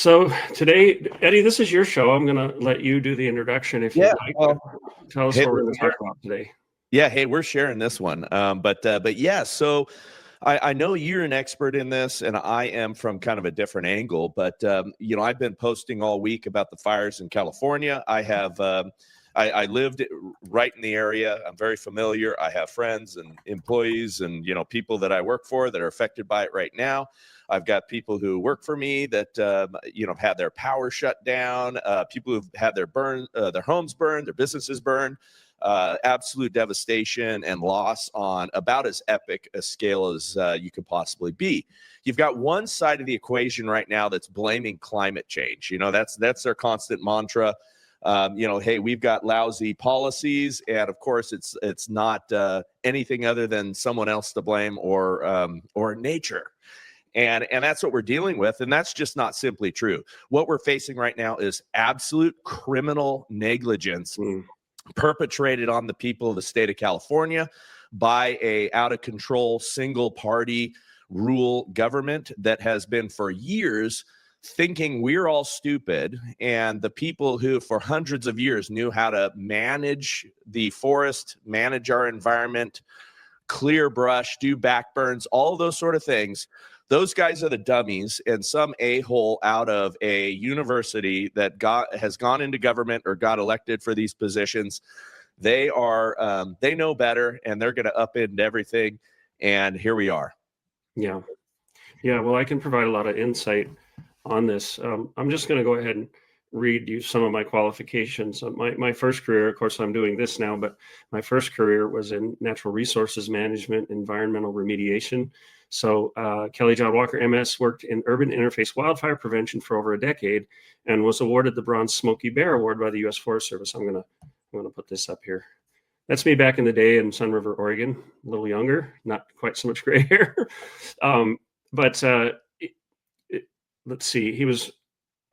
So today, Eddie, this is your show. I'm going to let you do the introduction if you'd Yeah, like. well, Tell us hey, what we're going to talk about today. yeah, hey, we're sharing this one. But yeah, so I know you're an expert in this, and I am from kind of a different angle. But I've been posting all week about the fires in California. I lived right in the area. I'm very familiar. I have friends and employees and people that I work for that are affected by it right now. I've got people who work for me that have had their power shut down. People who've had their homes burned, their businesses burned. Absolute devastation and loss on about as epic a scale as you could possibly be. You've got one side of the equation right now that's blaming climate change. That's their constant mantra. Hey, we've got lousy policies, and of course, it's not anything other than someone else to blame or nature. And that's what we're dealing with. And that's just not simply true. What we're facing right now is absolute criminal negligence perpetrated on the people of the state of California by a out of control single party rule government that has been for years thinking we're all stupid, and the people who for hundreds of years knew how to manage the forest, manage our environment, clear brush, do backburns, all those sort of things. Those guys are the dummies, and some a-hole out of a university that has gone into government or got elected for these positions. They know better, and they're going to upend everything. And here we are. Yeah. Well, I can provide a lot of insight on this. I'm just going to go ahead and read you some of my qualifications. My first career, of course, I'm doing this now, but my first career was in natural resources management, environmental remediation. So Kelly John Walker, MS, worked in urban interface wildfire prevention for over a decade and was awarded the Bronze Smoky Bear Award by the U.S. Forest Service. I'm gonna put this up here. That's me back in the day in Sun River, Oregon, a little younger, not quite so much gray hair. Let's see, he was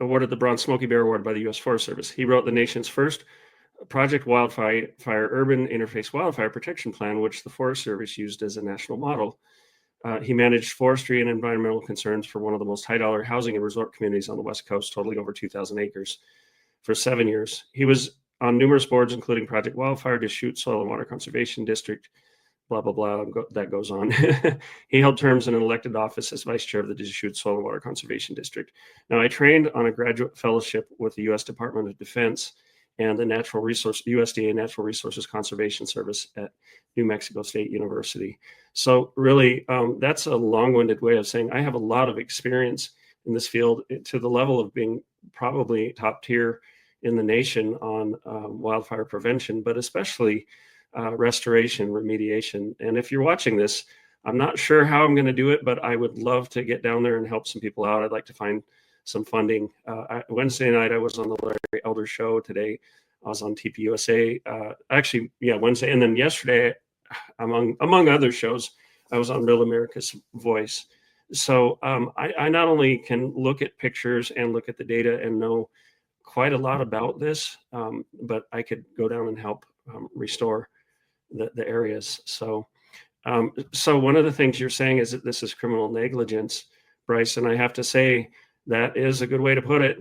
awarded the Bronze Smoky Bear Award by the U.S. Forest Service. He wrote the nation's first Project Wildfire Urban Interface Wildfire Protection Plan, which the Forest Service used as a national model. He managed forestry and environmental concerns for one of the most high-dollar housing and resort communities on the West Coast, totaling over 2,000 acres for 7 years. He was on numerous boards, including Project Wildfire, Deschutes Soil and Water Conservation District, blah, blah, blah, that goes on. He held terms in an elected office as vice chair of the Deschutes Soil and Water Conservation District. Now, I trained on a graduate fellowship with the U.S. Department of Defense and the USDA Natural Resources Conservation Service at New Mexico State University. So really, that's a long-winded way of saying I have a lot of experience in this field to the level of being probably top tier in the nation on wildfire prevention, but especially restoration, remediation. And if you're watching this, I'm not sure how I'm going to do it, but I would love to get down there and help some people out. I'd like to find some funding. Wednesday night, I was on the Larry Elder Show. Today, I was on TPUSA. Wednesday. And then yesterday, among other shows, I was on Real America's Voice. So I not only can look at pictures and look at the data and know quite a lot about this, but I could go down and help restore the areas. So one of the things you're saying is that this is criminal negligence, Bryce, and I have to say that is a good way to put it.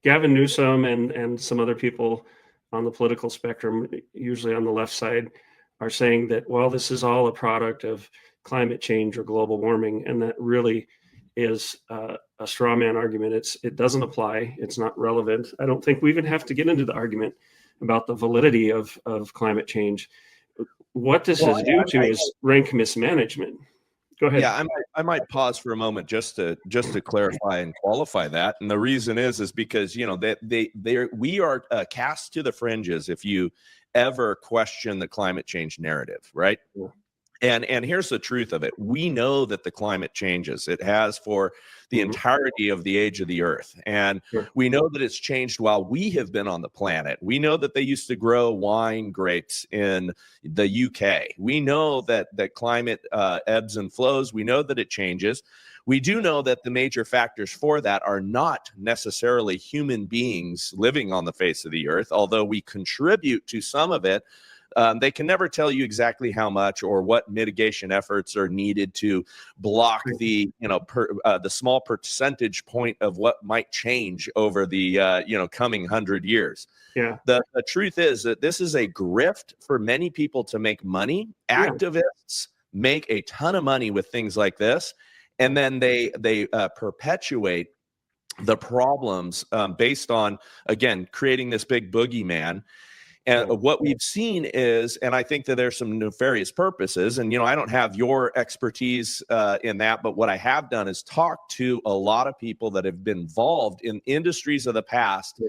Gavin Newsom and some other people on the political spectrum, usually on the left side, are saying that, well, this is all a product of climate change or global warming, and that really is a straw man argument. It doesn't apply. It's not relevant. I don't think we even have to get into the argument about the validity of climate change. What this is due to is rank mismanagement. Go ahead. Yeah, I might pause for a moment just to clarify and qualify that. And the reason is because we are cast to the fringes if you ever question the climate change narrative, right? Yeah. And here's the truth of it. We know that the climate changes. It has for the entirety of the age of the earth. And we know that it's changed while we have been on the planet. We know that they used to grow wine grapes in the UK. We know that climate ebbs and flows. We know that it changes. We do know that the major factors for that are not necessarily human beings living on the face of the earth, although we contribute to some of it. They can never tell you exactly how much or what mitigation efforts are needed to block the, the small percentage point of what might change over the, coming 100 years. Yeah. The truth is that this is a grift for many people to make money. Activists make a ton of money with things like this, and then they perpetuate the problems based on, again, creating this big boogeyman. And what we've seen is, and I think that there's some nefarious purposes, and, I don't have your expertise in that, but what I have done is talk to a lot of people that have been involved in industries of the past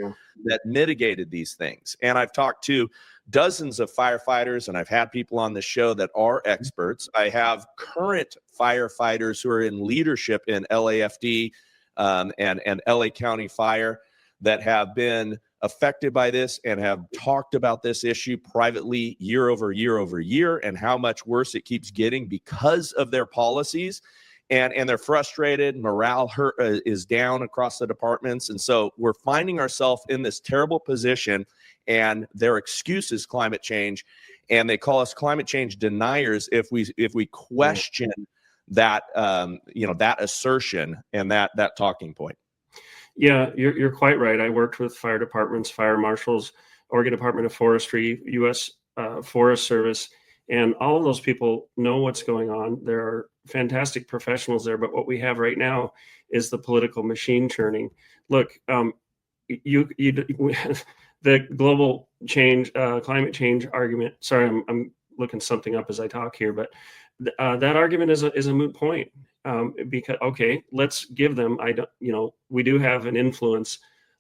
that mitigated these things. And I've talked to dozens of firefighters, and I've had people on the show that are experts. I have current firefighters who are in leadership in LAFD and LA County Fire that have been affected by this and have talked about this issue privately year over year over year, and how much worse it keeps getting because of their policies. And they're frustrated. Morale is down across the departments. And so we're finding ourselves in this terrible position, and their excuse is climate change. And they call us climate change deniers if we question that, that assertion and that talking point. Yeah, you're quite right. I worked with fire departments, fire marshals, Oregon Department of Forestry, U.S. Forest Service, and all of those people know what's going on. There are fantastic professionals there, but what we have right now is the political machine churning. Look, the global change, climate change argument. Sorry, I'm looking something up as I talk here, but that argument is a moot point. Because, okay, let's give them, we do have an influence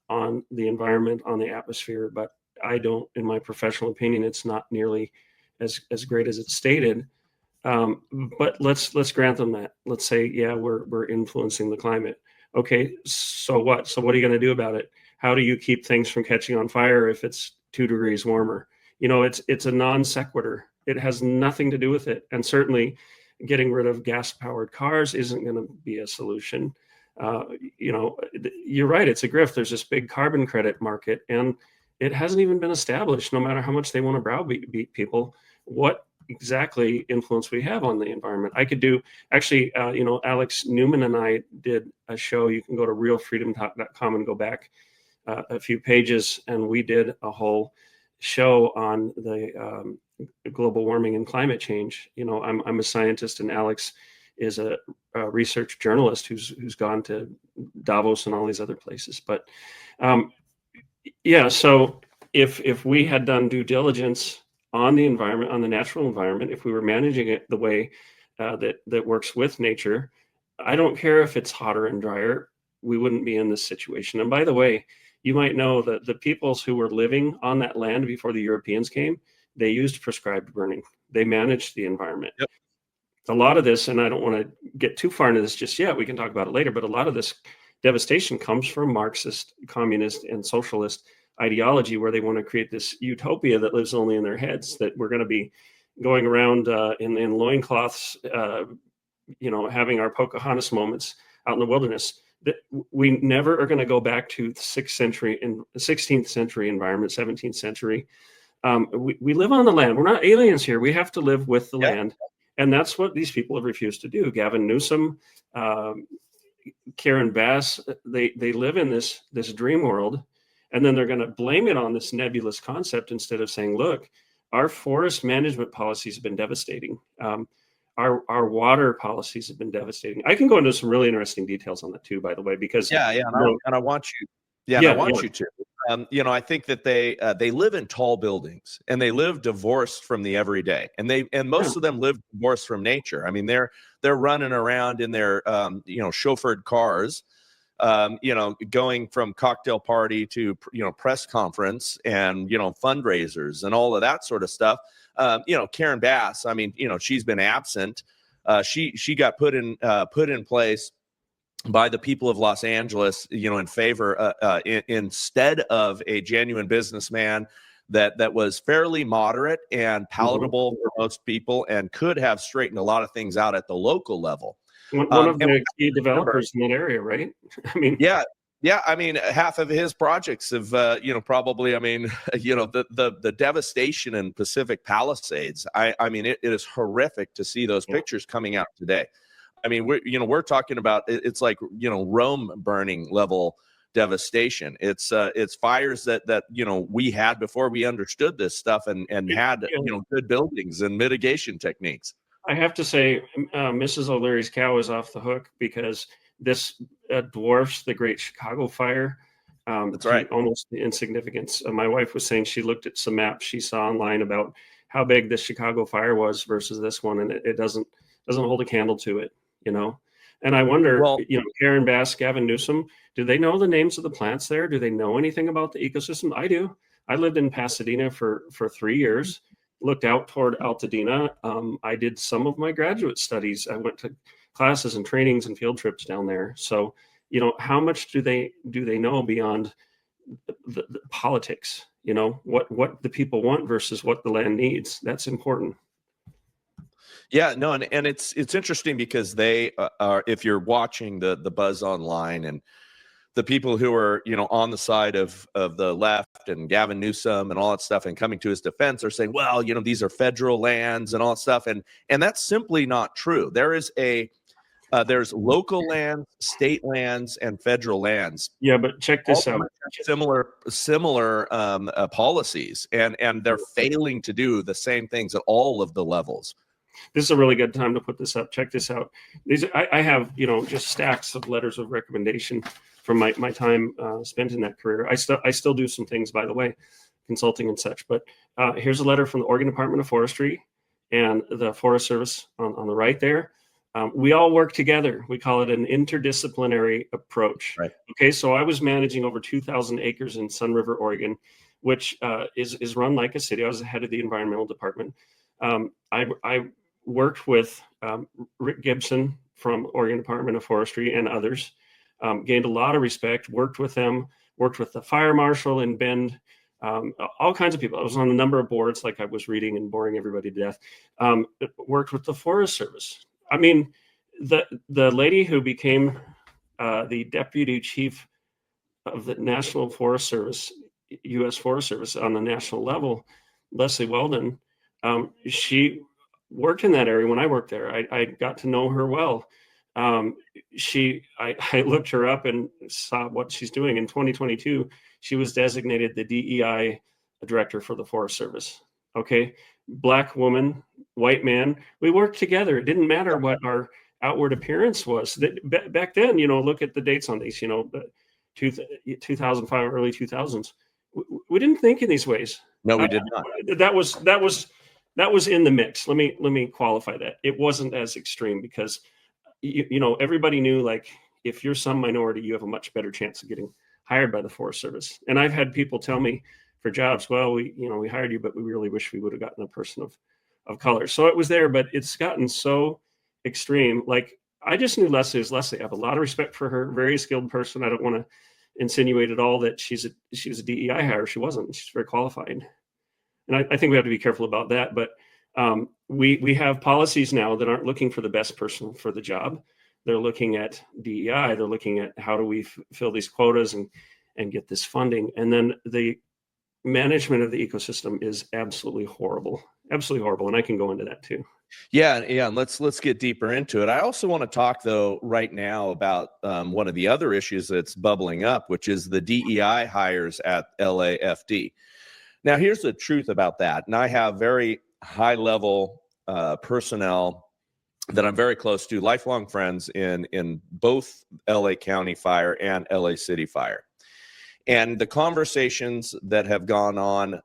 on the environment, on the atmosphere, but I don't, in my professional opinion, it's not nearly as great as it's stated. But let's grant them that. Let's say, yeah, we're influencing the climate. Okay, so what? So what are you going to do about it? How do you keep things from catching on fire if it's 2 degrees warmer? It's a non sequitur. It has nothing to do with it. And certainly getting rid of gas-powered cars isn't going to be a solution. You're right. It's a grift. There's this big carbon credit market, and it hasn't even been established, no matter how much they want to browbeat people, what exactly influence we have on the environment. I could do, actually, Alex Newman and I did a show. You can go to realfreedomtalk.com and go back a few pages, and we did a whole show on the global warming and climate change. I'm a scientist, and Alex is a research journalist who's gone to Davos and all these other places. But so if we had done due diligence on the environment, on the natural environment, if we were managing it the way that works with nature, I don't care if it's hotter and drier, we wouldn't be in this situation. And by the way, you might know that the peoples who were living on that land before the Europeans came, they used prescribed burning. They managed the environment. Yep. A lot of this, and I don't want to get too far into this just yet, we can talk about it later, but a lot of this devastation comes from Marxist, communist, and socialist ideology, where they want to create this utopia that lives only in their heads, that we're going to be going around in loincloths, having our Pocahontas moments out in the wilderness. That we never are going to go back to the 16th century environment, 17th century. We live on the land. We're not aliens here. We have to live with the land. And that's what these people have refused to do. Gavin Newsom, Karen Bass, they live in this dream world, and then they're going to blame it on this nebulous concept instead of saying, look, our forest management policies have been devastating. Our water policies have been devastating. I can go into some really interesting details on that too, by the way, because and I want you, I want you to. I think that they live in tall buildings, and they live divorced from the everyday, and most of them live divorced from nature. I mean, they're running around in their chauffeured cars, going from cocktail party to press conference and fundraisers and all of that sort of stuff. Karen Bass, I mean, she's been absent. She got put in place by the people of Los Angeles, in favor, instead of a genuine businessman that was fairly moderate and palatable for most people, and could have straightened a lot of things out at the local level. One of the key developers in that area, right? I mean, Yeah, I mean, half of his projects have, probably, I mean, the devastation in Pacific Palisades. I mean, it is horrific to see those pictures coming out today. I mean, we're talking about, it's like, Rome burning level devastation. It's fires that we had before we understood this stuff and had good buildings and mitigation techniques. I have to say, Mrs. O'Leary's cow is off the hook, because this dwarfs the Great Chicago Fire. That's right. Almost the insignificance. My wife was saying she looked at some maps she saw online about how big this Chicago Fire was versus this one, and it doesn't hold a candle to it, And I wonder, Karen Bass, Gavin Newsom, do they know the names of the plants there? Do they know anything about the ecosystem? I do. I lived in Pasadena for 3 years, looked out toward Altadena. I did some of my graduate studies. I went to classes and trainings and field trips down there. So, how much do they know beyond the politics? What the people want versus what the land needs. That's important. Yeah, no, and it's interesting because they are, if you're watching the buzz online, and the people who are on the side of the left and Gavin Newsom and all that stuff and coming to his defense are saying, well, these are federal lands and all that stuff, and that's simply not true. There is there's local lands, state lands, and federal lands. Yeah, but check this out. Similar policies, and they're failing to do the same things at all of the levels. This is a really good time to put this up. Check this out. I have just stacks of letters of recommendation from my time spent in that career. I still do some things, by the way, consulting and such. But here's a letter from the Oregon Department of Forestry and the Forest Service on the right there. We all work together. We call it an interdisciplinary approach. Right. Okay, so I was managing over 2,000 acres in Sun River, Oregon, which is run like a city. I was the head of the environmental department. I worked with Rick Gibson from Oregon Department of Forestry and others, gained a lot of respect, worked with them, worked with the fire marshal in Bend, all kinds of people. I was on a number of boards, like I was reading and boring everybody to death. Worked with the Forest Service. I mean, the lady who became the deputy chief of the National Forest Service, U.S. Forest Service on the national level, Leslie Weldon, she worked in that area when I worked there. I got to know her well. I looked her up and saw what she's doing. In 2022, she was designated the DEI director for the Forest Service. Okay. Black woman, white man, we worked together. It didn't matter what our outward appearance was. Back then, look at the dates on these, 2005, early 2000s. We didn't think in these ways. No, we did not. That was in the mix. Let me qualify that. It wasn't as extreme because everybody knew, like, if you're some minority, you have a much better chance of getting hired by the Forest Service. And I've had people tell me for jobs, well, we hired you, but we really wish we would have gotten a person of color. So it was there, but it's gotten so extreme. Like, I just knew Leslie as Leslie. I have a lot of respect for her, very skilled person. I don't want to insinuate at all that she was a DEI hire. She wasn't. She's very qualified. And I think we have to be careful about that. But we have policies now that aren't looking for the best person for the job. They're looking at DEI. They're looking at how do we fill these quotas and get this funding. And then the management of the ecosystem is absolutely horrible. Absolutely horrible. And I can go into that too. Yeah. Let's get deeper into it. I also want to talk, though, right now about one of the other issues that's bubbling up, which is the DEI hires at LAFD. Now, here's the truth about that. And I have very high-level personnel that I'm very close to, lifelong friends in both LA County Fire and LA City Fire. And the conversations that have gone on,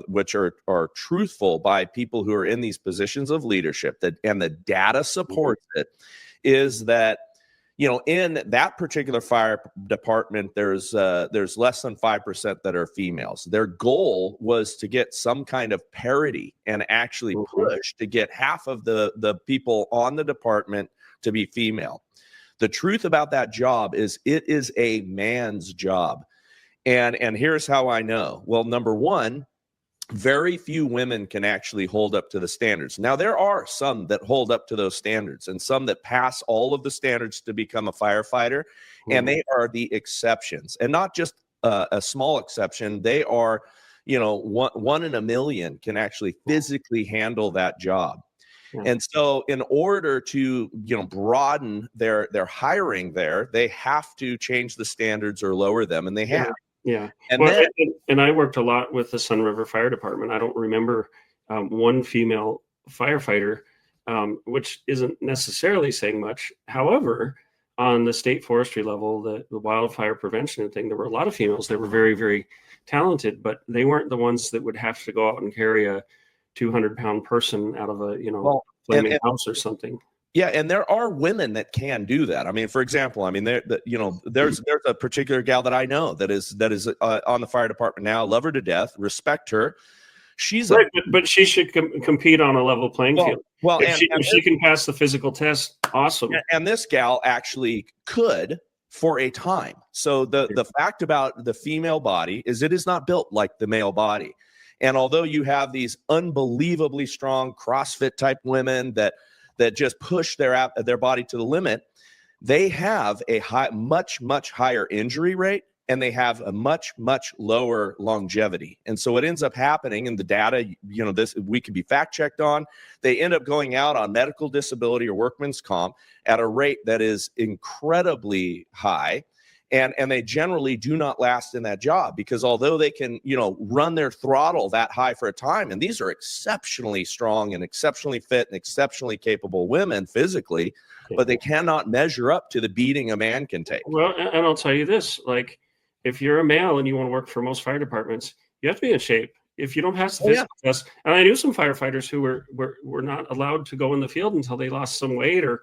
which are truthful by people who are in these positions of leadership, and the data supports it, is that, in that particular fire department, there's less than 5% that are females. Their goal was to get some kind of parity and actually push to get half of the people on the department to be female. The truth about that job is it is a man's job. And here's how I know. Well, number one, very few women can actually hold up to the standards. Now, there are some that hold up to those standards and some that pass all of the standards to become a firefighter. and they are the exceptions, and not just a small exception. They are, one in a million can actually physically handle that job. Yeah. And so in order to, broaden their hiring there, they have to change the standards or lower them, and they have. Yeah. And well, then, and I worked a lot with the Sun River Fire Department. I don't remember one female firefighter, which isn't necessarily saying much. However, on the state forestry level, the wildfire prevention thing, there were a lot of females that were very, very talented, but they weren't the ones that would have to go out and carry a 200-pound person out of a, flaming house or something. Yeah, and there are women that can do that. I mean, for example, there's a particular gal that I know that is on the fire department now. Love her to death, respect her. She's right, but she should compete on a level playing field. Well, if she can pass the physical test, awesome. And this gal actually could for a time. So the fact about the female body is it is not built like the male body. And although you have these unbelievably strong CrossFit type women that just push their body to the limit, they have a much higher injury rate, and they have a much lower longevity. And so what ends up happening in the data, this we could be fact checked on, they end up going out on medical disability or workman's comp at a rate that is incredibly high. And they generally do not last in that job, because although they can, run their throttle that high for a time, and these are exceptionally strong and exceptionally fit and exceptionally capable women physically, but they cannot measure up to the beating a man can take. Well, and I'll tell you this, like, if you're a male and you want to work for most fire departments, you have to be in shape. If you don't pass the physical test, and I knew some firefighters who were not allowed to go in the field until they lost some weight or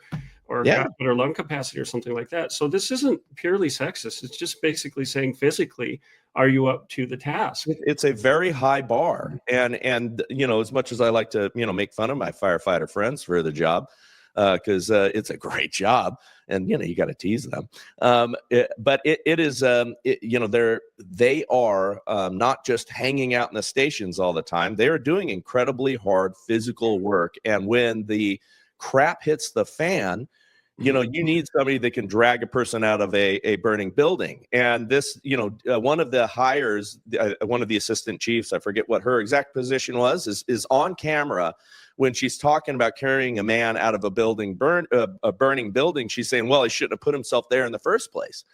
got better lung capacity or something like that. So this isn't purely sexist. It's just basically saying physically, are you up to the task? It's a very high bar. And as much as I like to, make fun of my firefighter friends for the job, because it's a great job, and you got to tease them. But it is, they are not just hanging out in the stations all the time. They are doing incredibly hard physical work, and when the crap hits the fan, you need somebody that can drag a person out of a burning building. And this, one of the hires, one of the assistant chiefs, I forget what her exact position was, is on camera when she's talking about carrying a man out of a burning building. She's saying, well, he shouldn't have put himself there in the first place.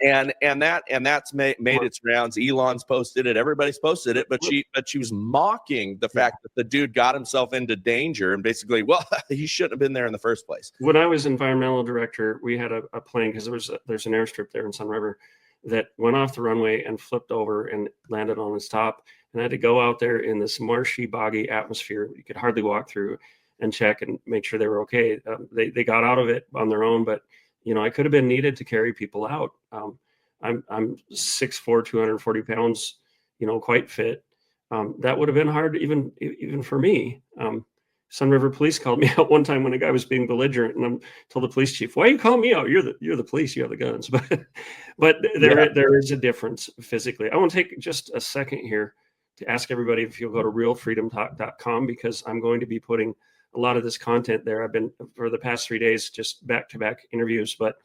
And that's made its rounds. Elon's posted it. Everybody's posted it. But she was mocking the fact that the dude got himself into danger, and basically, well, he shouldn't have been there in the first place. When I was environmental director, we had a plane, because there's an airstrip there in Sun River, that went off the runway and flipped over and landed on its top. And I had to go out there in this marshy, boggy atmosphere. You could hardly walk through and check and make sure they were okay. They got out of it on their own, but I could have been needed to carry people out. I'm 6'4", 240 pounds, quite fit. That would have been hard even for me. Sun River Police called me out one time when a guy was being belligerent, and I told the police chief, "Why are you calling me out? You're the police. You have the guns." But there is a difference physically. I want to take just a second here to ask everybody if you'll go to realfreedomtalk.com, because I'm going to be putting a lot of this content there. I've been, for the past 3 days, just back-to-back interviews, but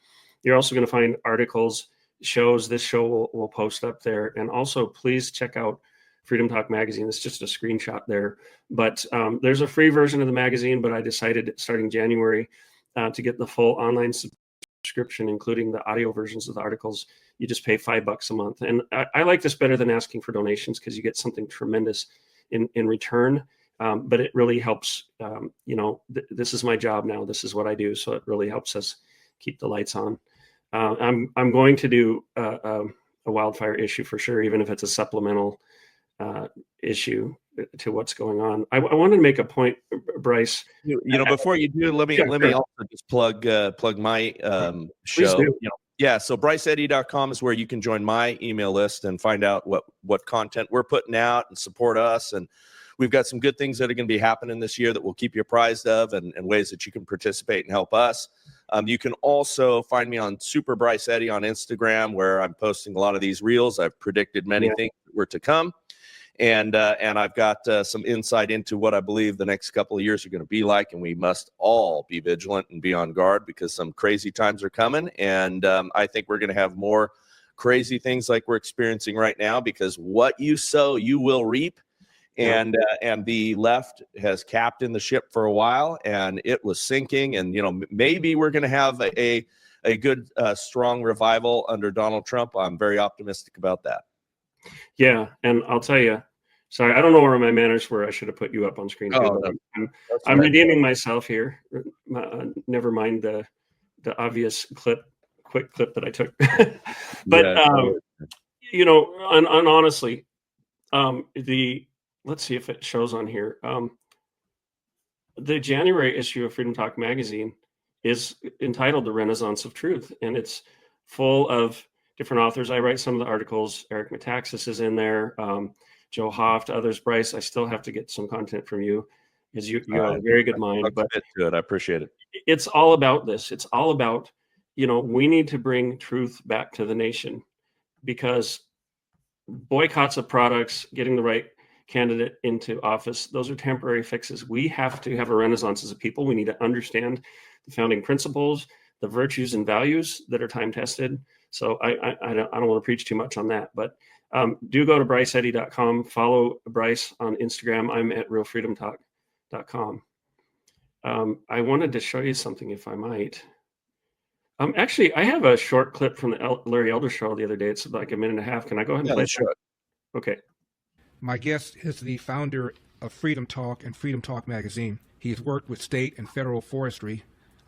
you're also going to find articles, shows. This show will post up there. And also, please check out Freedom Talk magazine. It's just a screenshot there, but there's a free version of the magazine, but I decided starting January to get the full online subscription, including the audio versions of the articles. You just pay $5 a month. And I like this better than asking for donations, because you get something tremendous in return. But it really helps, this is my job now. This is what I do. So it really helps us keep the lights on. I'm going to do a wildfire issue for sure, even if it's a supplemental issue to what's going on. I wanted to make a point, Bryce. Before you do, let me also just plug my show. So bryceeddy.com is where you can join my email list and find out what content we're putting out and support us. And we've got some good things that are going to be happening this year that we'll keep you apprised of, and ways that you can participate and help us. You can also find me on Super Bryce Eddy on Instagram, where I'm posting a lot of these reels. I've predicted many things that were to come. And I've got some insight into what I believe the next couple of years are going to be like, and we must all be vigilant and be on guard because some crazy times are coming. And I think we're going to have more crazy things like we're experiencing right now, because what you sow, you will reap. And the left has captained the ship for a while, and it was sinking. And maybe we're going to have a good strong revival under Donald Trump. I'm very optimistic about that. Yeah, and I'll tell you, sorry, I don't know where my manners were. I should have put you up on screen. Oh, I'm redeeming myself here. Never mind the obvious quick clip that I took. But and honestly, let's see if it shows on here. The January issue of Freedom Talk magazine is entitled "The Renaissance of Truth," and it's full of different authors. I write some of the articles. Eric Metaxas is in there. Joe Hoft, others. Bryce, I still have to get some content from you, because you have a very good mind. But good, I appreciate it. It's all about this. It's all about, we need to bring truth back to the nation, because boycotts of products, getting the right candidate into office, those are temporary fixes. We have to have a renaissance as a people. We need to understand the founding principles, the virtues and values that are time tested. So I don't want to preach too much on that, but do go to bryceeddy.com. Follow Bryce on Instagram. I'm at realfreedomtalk.com. I wanted to show you something, if I might. Actually, I have a short clip from the Larry Elder show the other day. It's like a minute and a half. Can I go ahead and play it? Okay. My guest is the founder of Freedom Talk and Freedom Talk magazine. He has worked with state and federal forestry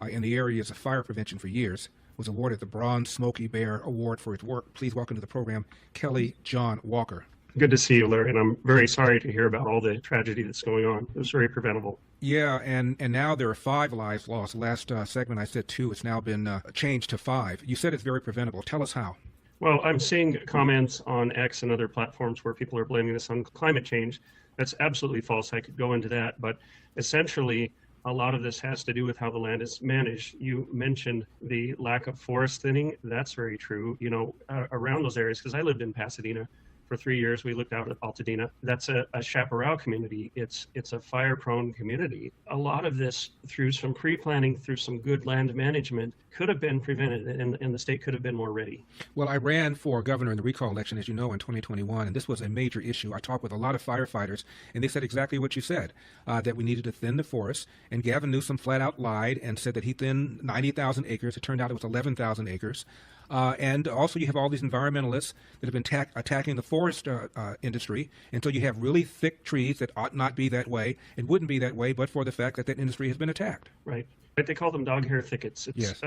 in the areas of fire prevention for years. Was awarded the Bronze Smoky Bear Award for his work. Please welcome to the program, Kelly John Walker. Good to see you, Larry, and I'm very sorry to hear about all the tragedy that's going on. It was very preventable. Yeah, and now there are 5 lives lost. Last segment I said 2. It's now been changed to 5. You said it's very preventable. Tell us how. Well, I'm seeing comments on X and other platforms where people are blaming this on climate change. That's absolutely false. I could go into that, but essentially, a lot of this has to do with how the land is managed. You mentioned the lack of forest thinning. That's very true. Around those areas, because I lived in Pasadena for 3 years, we looked out at Altadena. That's a chaparral community. It's a fire-prone community. A lot of this, through some pre-planning, through some good land management, could have been prevented, and the state could have been more ready. Well, I ran for governor in the recall election, as you know, in 2021, and this was a major issue. I talked with a lot of firefighters, and they said exactly what you said, that we needed to thin the forest. And Gavin Newsom flat out lied and said that he thinned 90,000 acres. It turned out it was 11,000 acres. And also you have all these environmentalists that have been attacking the forest industry until you have really thick trees that ought not be that way. It wouldn't be that way but for the fact that industry has been attacked. Right. They call them dog hair thickets. It's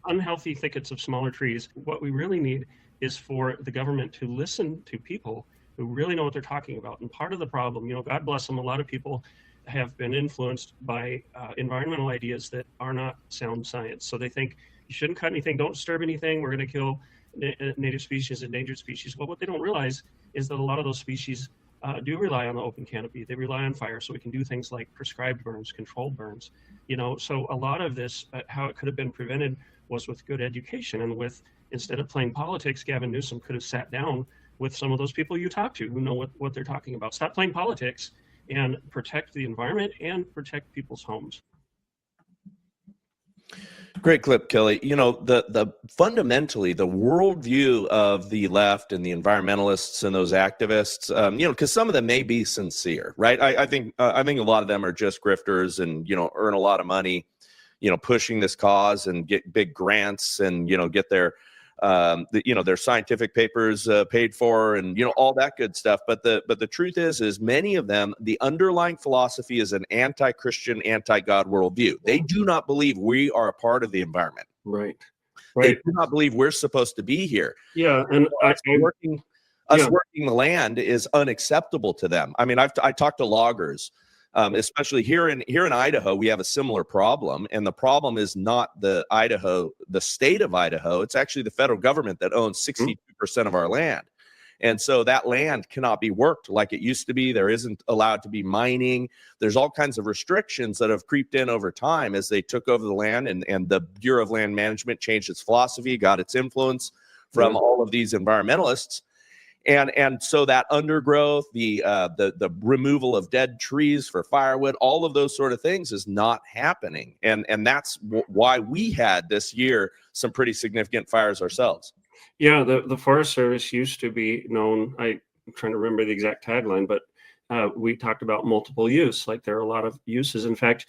unhealthy thickets of smaller trees. What we really need is for the government to listen to people who really know what they're talking about. And part of the problem, God bless them, a lot of people have been influenced by environmental ideas that are not sound science. So they think you shouldn't cut anything, don't disturb anything, we're going to kill native species, endangered species. Well, what they don't realize is that a lot of those species do rely on the open canopy. They rely on fire, so we can do things like prescribed burns, controlled burns. So a lot of this, how it could have been prevented was with good education, and instead of playing politics, Gavin Newsom could have sat down with some of those people you talk to who know what they're talking about. Stop playing politics and protect the environment and protect people's homes. Great clip, Kelly. The fundamentally the worldview of the left and the environmentalists and those activists, because some of them may be sincere, right? I think a lot of them are just grifters and earn a lot of money, pushing this cause and get big grants and get their their scientific papers paid for and all that good stuff. But the truth is many of them, the underlying philosophy is an anti-Christian, anti-God worldview. They do not believe we are a part of the environment. Right. They do not believe we're supposed to be here. Yeah, and working the land is unacceptable to them. I mean, I talked to loggers. Especially here in Idaho, we have a similar problem, and the problem is not the state of Idaho. It's actually the federal government that owns 62% of our land, and so that land cannot be worked like it used to be. There isn't allowed to be mining. There's all kinds of restrictions that have creeped in over time as they took over the land, and the Bureau of Land Management changed its philosophy, got its influence from all of these environmentalists. And so that undergrowth, the removal of dead trees for firewood, all of those sort of things is not happening. And that's why we had this year some pretty significant fires ourselves. Yeah, the Forest Service used to be known, I'm trying to remember the exact tagline, but we talked about multiple use, like there are a lot of uses. In fact,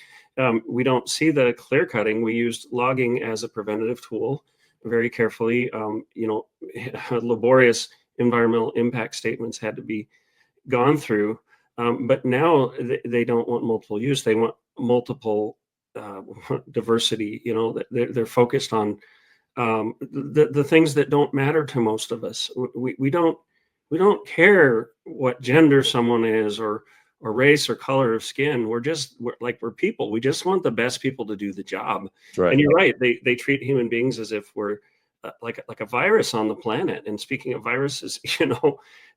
we don't see the clear cutting. We used logging as a preventative tool very carefully. Laborious environmental impact statements had to be gone through. But now they don't want multiple use. They want multiple diversity. They're focused on the things that don't matter to most of us. We don't care what gender someone is or race or color of skin. We're people. We just want the best people to do the job. That's right. And you're right. They treat human beings as if we're like a virus on the planet. And speaking of viruses,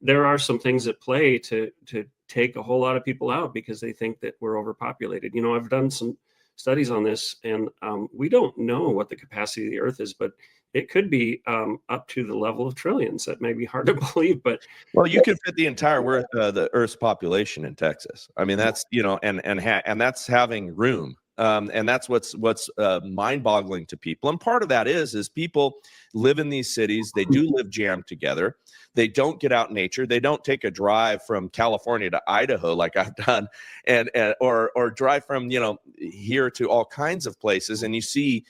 there are some things at play to take a whole lot of people out because they think that we're overpopulated. I've done some studies on this, and we don't know what the capacity of the Earth is, but it could be up to the level of trillions. That may be hard to believe, but well, you can fit the entire the Earth's population in Texas. I mean, that's and that's having room. And that's what's mind-boggling to people. And part of that is people live in these cities. They do live jammed together. They don't get out in nature. They don't take a drive from California to Idaho like I've done, or drive from here to all kinds of places. And you see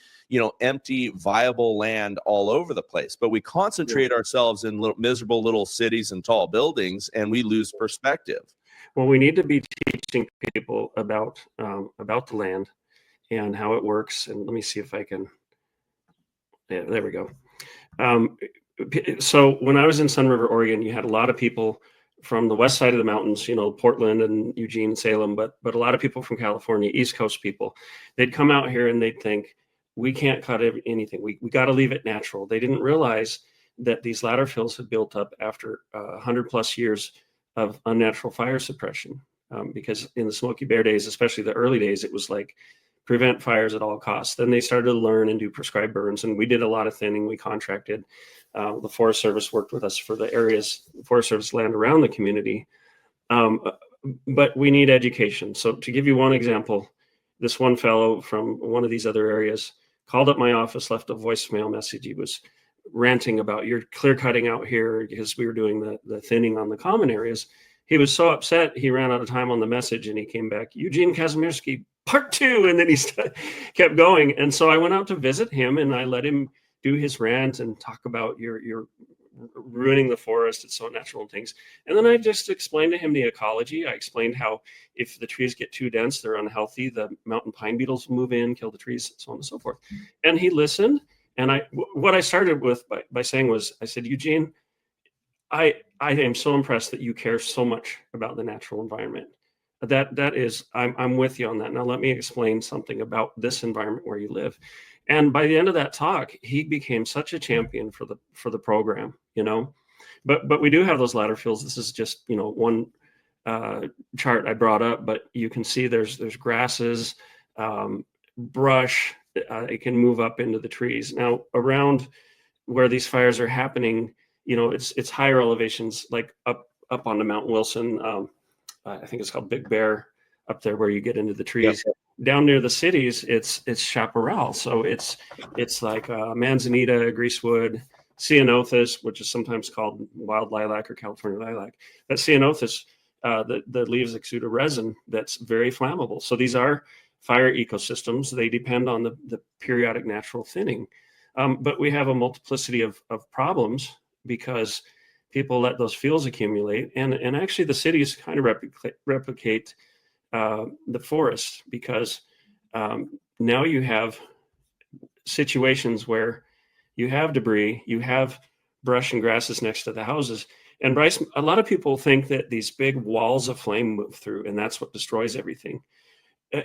empty, viable land all over the place. But we concentrate ourselves in miserable little cities and tall buildings, and we lose perspective. Well, we need to be teaching people about the land and how it works. And let me see if I can. Yeah, there we go. So when I was in Sun River, Oregon, you had a lot of people from the west side of the mountains, Portland and Eugene and Salem, but a lot of people from California, East Coast people. They'd come out here and they'd think, we can't cut anything. We got to leave it natural. They didn't realize that these ladder fills had built up after 100 plus years of unnatural fire suppression. Because in the Smokey Bear days, especially the early days, it was like prevent fires at all costs. Then they started to learn and do prescribed burns, and we did a lot of thinning. We contracted. The Forest Service worked with us for the areas, Forest Service land around the community. But we need education. So to give you one example, this one fellow from one of these other areas called up my office, left a voicemail message. He was ranting about you're clear cutting out here because we were doing the thinning on the common areas. He was so upset, he ran out of time on the message and he came back, Eugene Kazimierski, part 2. And then he kept going. And so I went out to visit him and I let him do his rant and talk about you're ruining the forest. It's so natural and things. And then I just explained to him the ecology. I explained how if the trees get too dense, they're unhealthy. The mountain pine beetles will move in, kill the trees, so on and so forth. And he listened. And what I started with by saying was, I said, Eugene, I am so impressed that you care so much about the natural environment. That is, I'm with you on that. Now let me explain something about this environment where you live. And by the end of that talk, he became such a champion for the program, But we do have those ladder fields. This is just one chart I brought up, but you can see there's grasses, brush. It can move up into the trees. Now around where these fires are happening, it's higher elevations, like up on the Mount Wilson. I think it's called Big Bear up there where you get into the trees. Yep. Down near the cities, it's chaparral. So it's like manzanita, greasewood, ceanothus, which is sometimes called wild lilac or California lilac. That ceanothus, the leaves exude a resin that's very flammable. So these are fire ecosystems. They depend on the periodic natural thinning. But we have a multiplicity of problems because people let those fuels accumulate. And actually the cities kind of replicate the forest because now you have situations where you have debris, you have brush and grasses next to the houses. And Bryce, a lot of people think that these big walls of flame move through and that's what destroys everything.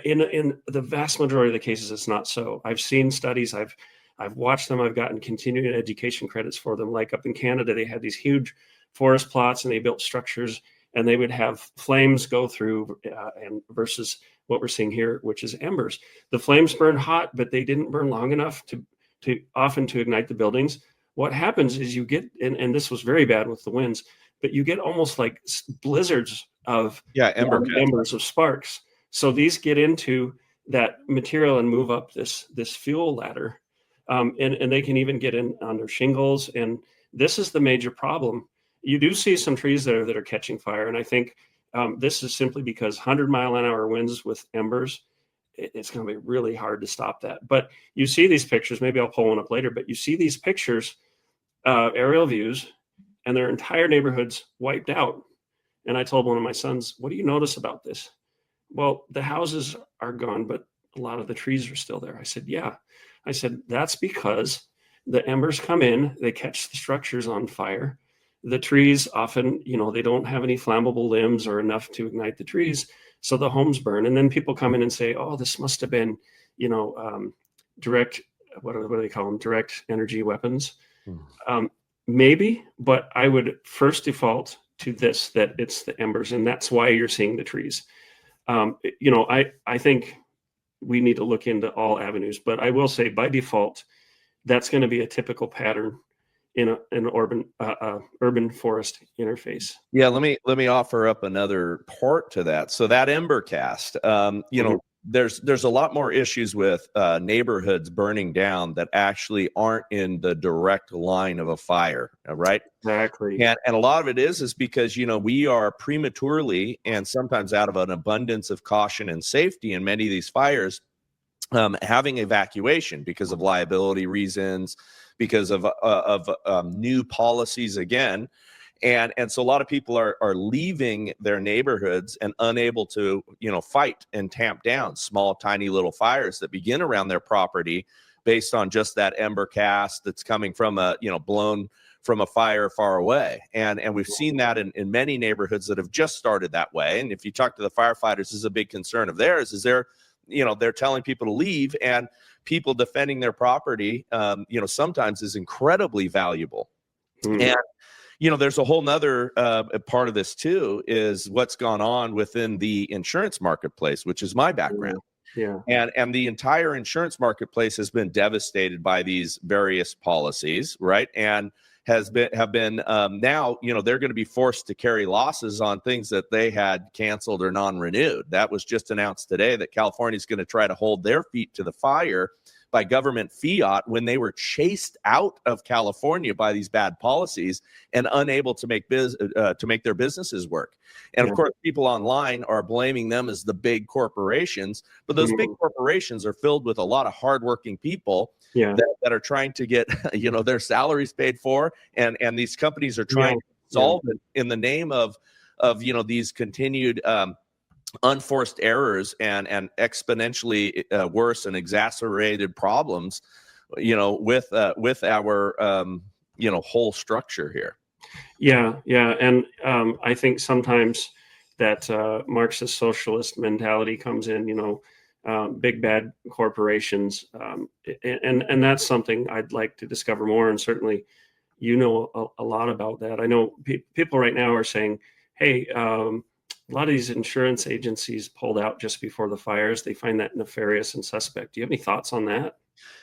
In the vast majority of the cases, it's not so. I've seen studies, I've watched them, I've gotten continuing education credits for them. Like up in Canada, they had these huge forest plots and they built structures and they would have flames go through and versus what we're seeing here, which is embers. The flames burn hot, but they didn't burn long enough to ignite the buildings. What happens is you get, and this was very bad with the winds, but you get almost like blizzards of Embercast. embers of sparks. So these get into that material and move up this fuel ladder, and they can even get in under shingles. And this is the major problem. You do see some trees that are catching fire, and I think this is simply because 100-mile-an-hour winds with embers. It's going to be really hard to stop that. But you see these pictures. Maybe I'll pull one up later. But you see these pictures, aerial views, and their entire neighborhoods wiped out. And I told one of my sons, "What do you notice about this?" "Well, the houses are gone, but a lot of the trees are still there." I said, "Yeah." I said, "That's because the embers come in, they catch the structures on fire. The trees often, they don't have any flammable limbs or enough to ignite the trees. So the homes burn. And then people come in and say, oh, this must have been, direct, what do they call them? Direct energy weapons. Maybe, but I would first default to this, that it's the embers. And that's why you're seeing the trees. I think we need to look into all avenues, but I will say by default, that's going to be a typical pattern in an urban forest interface. Yeah, let me offer up another part to that. So that Embercast, there's a lot more issues with neighborhoods burning down that actually aren't in the direct line of a fire, right? Exactly. And a lot of it is because, we are prematurely and sometimes out of an abundance of caution and safety in many of these fires, having evacuation because of liability reasons, because of new policies again. And so a lot of people are leaving their neighborhoods and unable to, fight and tamp down small, tiny little fires that begin around their property based on just that ember cast that's coming from blown from a fire far away. And we've seen that in many neighborhoods that have just started that way. And if you talk to the firefighters, this is a big concern of theirs, is they're telling people to leave, and people defending their property, sometimes is incredibly valuable. And there's a whole nother part of this too, is what's gone on within the insurance marketplace, which is my background. Yeah. And the entire insurance marketplace has been devastated by these various policies, right? And have been now, they're going to be forced to carry losses on things that they had canceled or non-renewed. That was just announced today that California is going to try to hold their feet to the fire by government fiat when they were chased out of California by these bad policies and unable to make their businesses work. And of course, people online are blaming them as the big corporations, but those big corporations are filled with a lot of hardworking people that are trying to get their salaries paid for, and these companies are trying to solve it in the name of these continued unforced errors and exponentially worse and exacerbated problems, with our whole structure here. Yeah, and I think sometimes that Marxist socialist mentality comes in, big bad corporations, and that's something I'd like to discover more. And certainly, a lot about that. I know people right now are saying, "Hey, a lot of these insurance agencies pulled out just before the fires. They find that nefarious and suspect." Do you have any thoughts on that?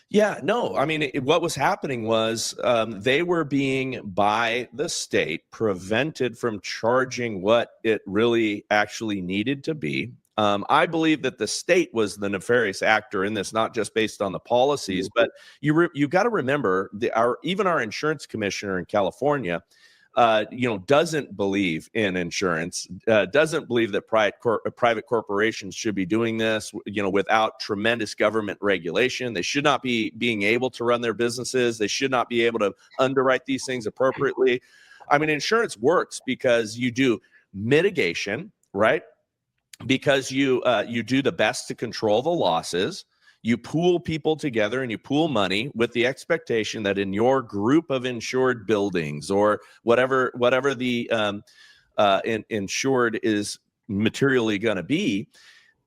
Yeah, no. I mean, what was happening was they were being, by the state, prevented from charging what it really actually needed to be. I believe that the state was the nefarious actor in this, not just based on the policies, but you got to remember even our insurance commissioner in California, doesn't believe in insurance, doesn't believe that private corporations should be doing this, without tremendous government regulation. They should not be being able to run their businesses. They should not be able to underwrite these things appropriately. I mean, insurance works because you do mitigation, right? Because you do the best to control the losses. You pool people together and you pool money with the expectation that in your group of insured buildings or whatever the insured is materially going to be,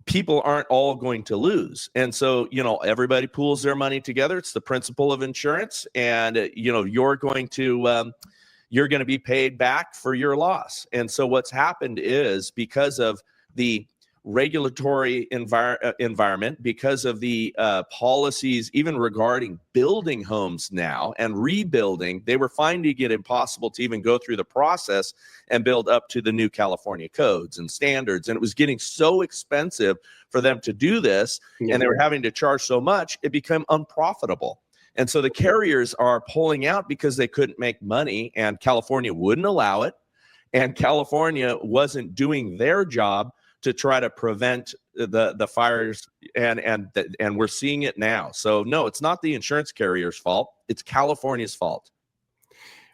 people aren't all going to lose. And so, everybody pools their money together. It's the principle of insurance. And, you're going to be paid back for your loss. And so what's happened is, because of the regulatory environment, because of the policies, even regarding building homes now and rebuilding, they were finding it impossible to even go through the process and build up to the new California codes and standards. And it was getting so expensive for them to do this, and they were having to charge so much, it became unprofitable. And so the carriers are pulling out because they couldn't make money, and California wouldn't allow it. And California wasn't doing their job to try to prevent the fires, and we're seeing it now. So no, it's not the insurance carrier's fault. It's California's fault.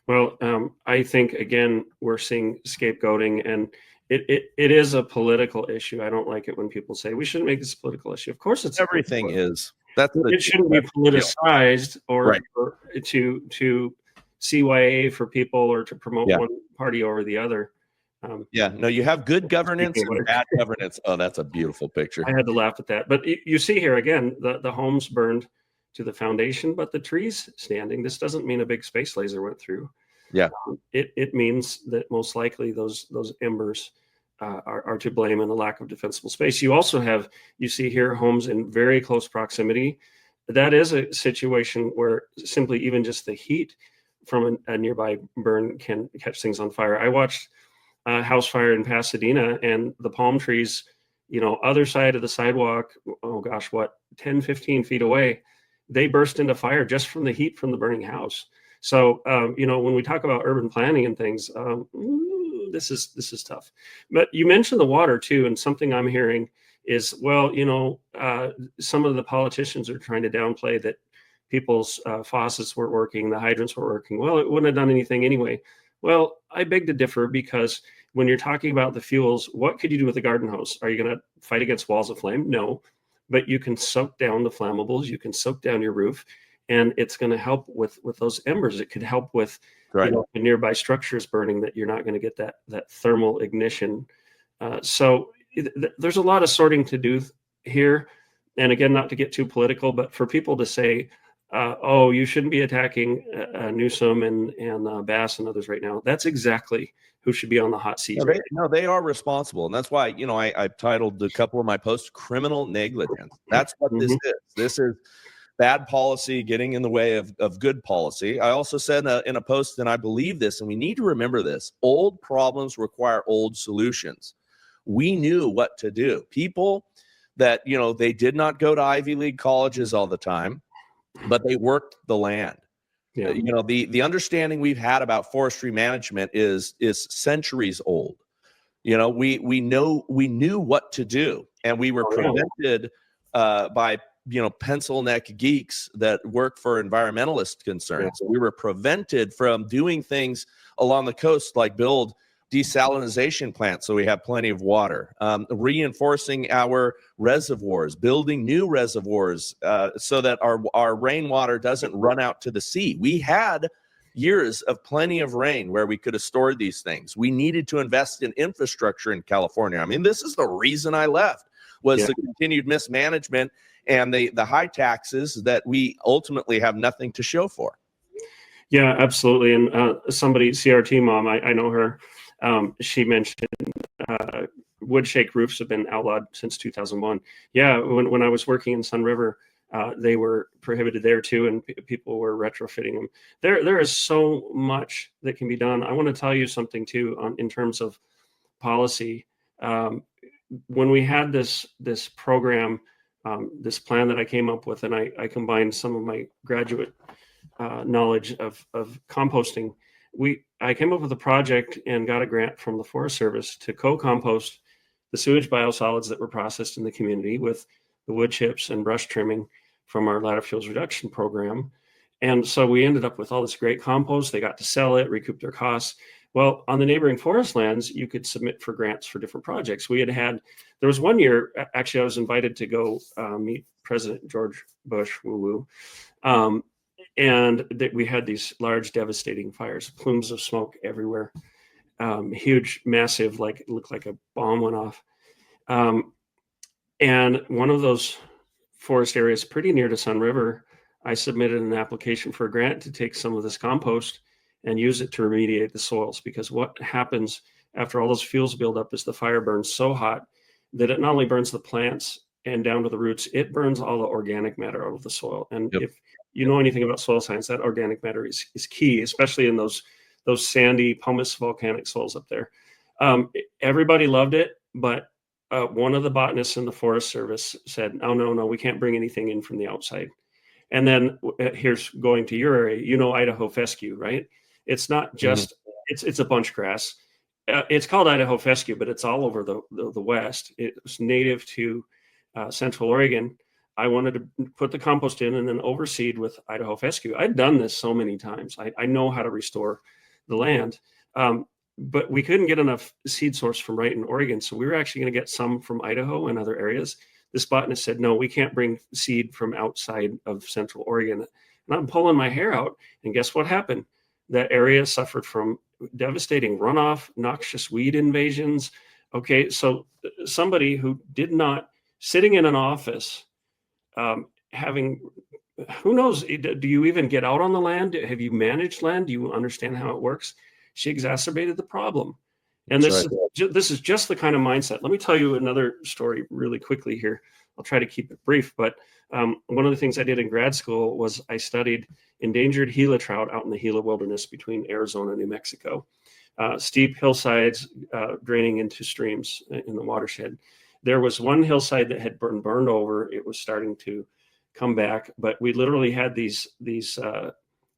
Well, I think, again, we're seeing scapegoating, and it is a political issue. I don't like it when people say we shouldn't make this a political issue. Of course, it's everything is. It shouldn't be politicized, or to CYA for people, or to promote one party over the other. No, you have good governance and bad governance. Oh, that's a beautiful picture. I had to laugh at that. But you see here again, the homes burned to the foundation, but the trees standing. This doesn't mean a big space laser went through. Yeah. It means that most likely those embers are to blame in the lack of defensible space. You also you see here homes in very close proximity. That is a situation where simply even just the heat from a nearby burn can catch things on fire. I watched a house fire in Pasadena, and the palm trees, other side of the sidewalk, 10, 15 feet away, they burst into fire just from the heat from the burning house. So, when we talk about urban planning and things, this is tough. But you mentioned the water too, and something I'm hearing is, some of the politicians are trying to downplay that people's faucets weren't working, the hydrants were working. Well, it wouldn't have done anything anyway. Well, I beg to differ, because when you're talking about the fuels, what could you do with a garden hose? Are you going to fight against walls of flame? No, but you can soak down the flammables. You can soak down your roof, and it's going to help with those embers. It could help with the nearby structures burning, that you're not going to get that thermal ignition. So there's a lot of sorting to do here. And again, not to get too political, but for people to say, you shouldn't be attacking Newsom and Bass and others right now. That's exactly who should be on the hot seat. No, they are responsible. And that's why, I've titled a couple of my posts criminal negligence. That's what this is. This is bad policy getting in the way of good policy. I also said in a post, and I believe this, and we need to remember this: old problems require old solutions. We knew what to do. People that, they did not go to Ivy League colleges all the time, but they worked the land. Yeah. The understanding we've had about forestry management is centuries old. We knew what to do, and we were prevented by pencil neck geeks that work for environmentalist concerns. Yeah. We were prevented from doing things along the coast, like build desalinization plants so we have plenty of water, reinforcing our reservoirs, building new reservoirs so that our rainwater doesn't run out to the sea. We had years of plenty of rain where we could have stored these things. We needed to invest in infrastructure in California. I mean, this is the reason I left, was the continued mismanagement and the high taxes that we ultimately have nothing to show for. Yeah, absolutely. And somebody, CRT mom, I know her, she mentioned wood shake roofs have been outlawed since 2001. Yeah, when I was working in Sun River, they were prohibited there too, and people were retrofitting them. There is so much that can be done. I want to tell you something too in terms of policy. When we had this program, this plan that I came up with, and I combined some of my graduate knowledge of composting, I came up with a project and got a grant from the Forest Service to co-compost the sewage biosolids that were processed in the community with the wood chips and brush trimming from our ladder fuels reduction program. And so we ended up with all this great compost. They got to sell it, recoup their costs. Well, on the neighboring forest lands, you could submit for grants for different projects. There was one year, actually, I was invited to go meet President George Bush, and we had these large, devastating fires, plumes of smoke everywhere, huge, massive, it looked like a bomb went off. And one of those forest areas pretty near to Sun River, I submitted an application for a grant to take some of this compost and use it to remediate the soils, because what happens after all those fuels build up is the fire burns so hot that it not only burns the plants and down to the roots, it burns all the organic matter out of the soil. And Yep. if you know anything about soil science, that organic matter is key, especially in those sandy pumice volcanic soils up there. Everybody loved it, but one of the botanists in the Forest Service said, "Oh, no, we can't bring anything in from the outside." And then here's going to your area, you know, Idaho fescue, right? It's not just, it's a bunch grass. It's called Idaho fescue, but it's all over the West. It's native to Central Oregon. I wanted to put the compost in and then overseed with Idaho fescue. I'd done this so many times. I know how to restore the land. But we couldn't get enough seed source from right in Oregon. So we were actually going to get some from Idaho and other areas. This botanist said, no, we can't bring seed from outside of Central Oregon. And I'm pulling my hair out. And guess what happened? That area suffered from devastating runoff, noxious weed invasions. Okay, so somebody who did not, sitting in an office, having, who knows, do you even get out on the land? Have you managed land? Do you understand how it works? She exacerbated the problem. And this is just the kind of mindset. Let me tell you another story really quickly here. I'll try to keep it brief, but one of the things I did in grad school was I studied endangered Gila trout out in the Gila wilderness between Arizona and New Mexico. Steep hillsides draining into streams in the watershed. There was one hillside that had burned over. It was starting to come back, but we literally had these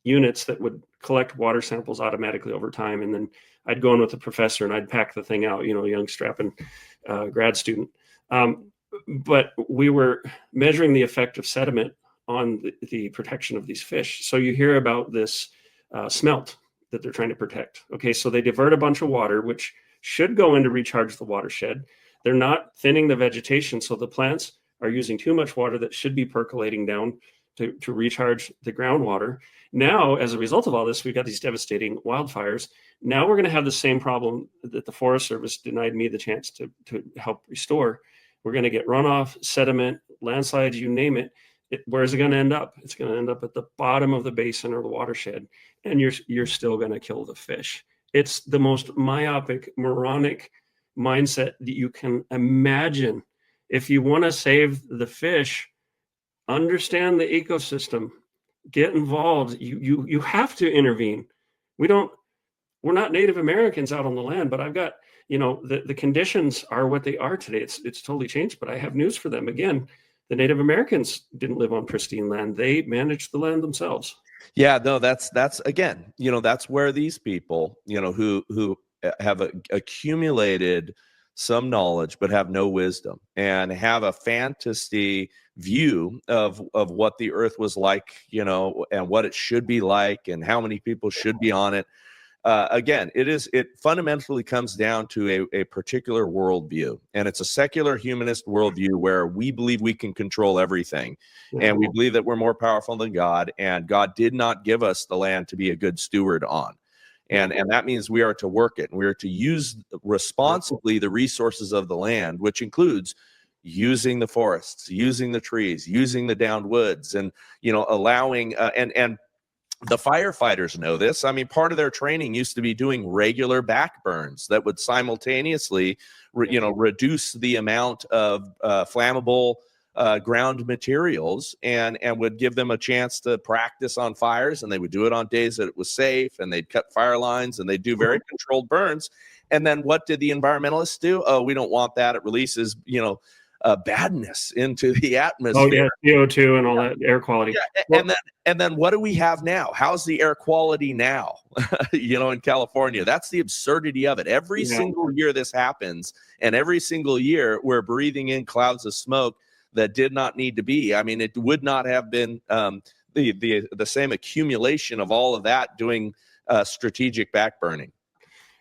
units that would collect water samples automatically over time. And then I'd go in with the professor and I'd pack the thing out, you know, young strapping grad student. But we were measuring the effect of sediment on the protection of these fish. So you hear about this smelt that they're trying to protect. Okay, so they divert a bunch of water, which should go in to recharge the watershed. They're not thinning the vegetation, so the plants are using too much water that should be percolating down to recharge the groundwater. Now, as a result of all this, we've got these devastating wildfires. Now we're going to have the same problem that the Forest Service denied me the chance to help restore. We're going to get runoff, sediment, landslides, you name it. Where's it going to end up? It's going to end up at the bottom of the basin or the watershed, and you're still going to kill the fish. It's the most myopic, moronic mindset that you can imagine. If you want to save the fish, understand the ecosystem, get involved. You have to intervene. We're not Native Americans out on the land, but I've got, you know, the conditions are what they are today. It's totally changed, but I have news for them. Again, the Native Americans didn't live on pristine land. They managed the land themselves. Yeah, no, that's again, you know, that's where these people, you know, who have accumulated some knowledge but have no wisdom and have a fantasy view of what the earth was like, you know, and what it should be like and how many people should be on it. Again, it fundamentally comes down to a particular worldview, and it's a secular humanist worldview where we believe we can control everything, and we believe that we're more powerful than God, and God did not give us the land to be a good steward on. And that means we are to work it, and we are to use responsibly the resources of the land, which includes using the forests, using the trees, using the downed woods, and, you know, allowing and the firefighters know this. I mean, part of their training used to be doing regular back burns that would simultaneously, reduce the amount of flammable ground materials and would give them a chance to practice on fires. And they would do it on days that it was safe, and they'd cut fire lines and they'd do very controlled burns. And then what did the environmentalists do? Oh, we don't want that. It releases, badness into the atmosphere. Oh yeah, CO2 and all that air quality. Yeah, and then what do we have now? How's the air quality now? In California? That's the absurdity of it. Every single year this happens, and every single year we're breathing in clouds of smoke that did not need to be. I mean, it would not have been the same accumulation of all of that doing strategic backburning.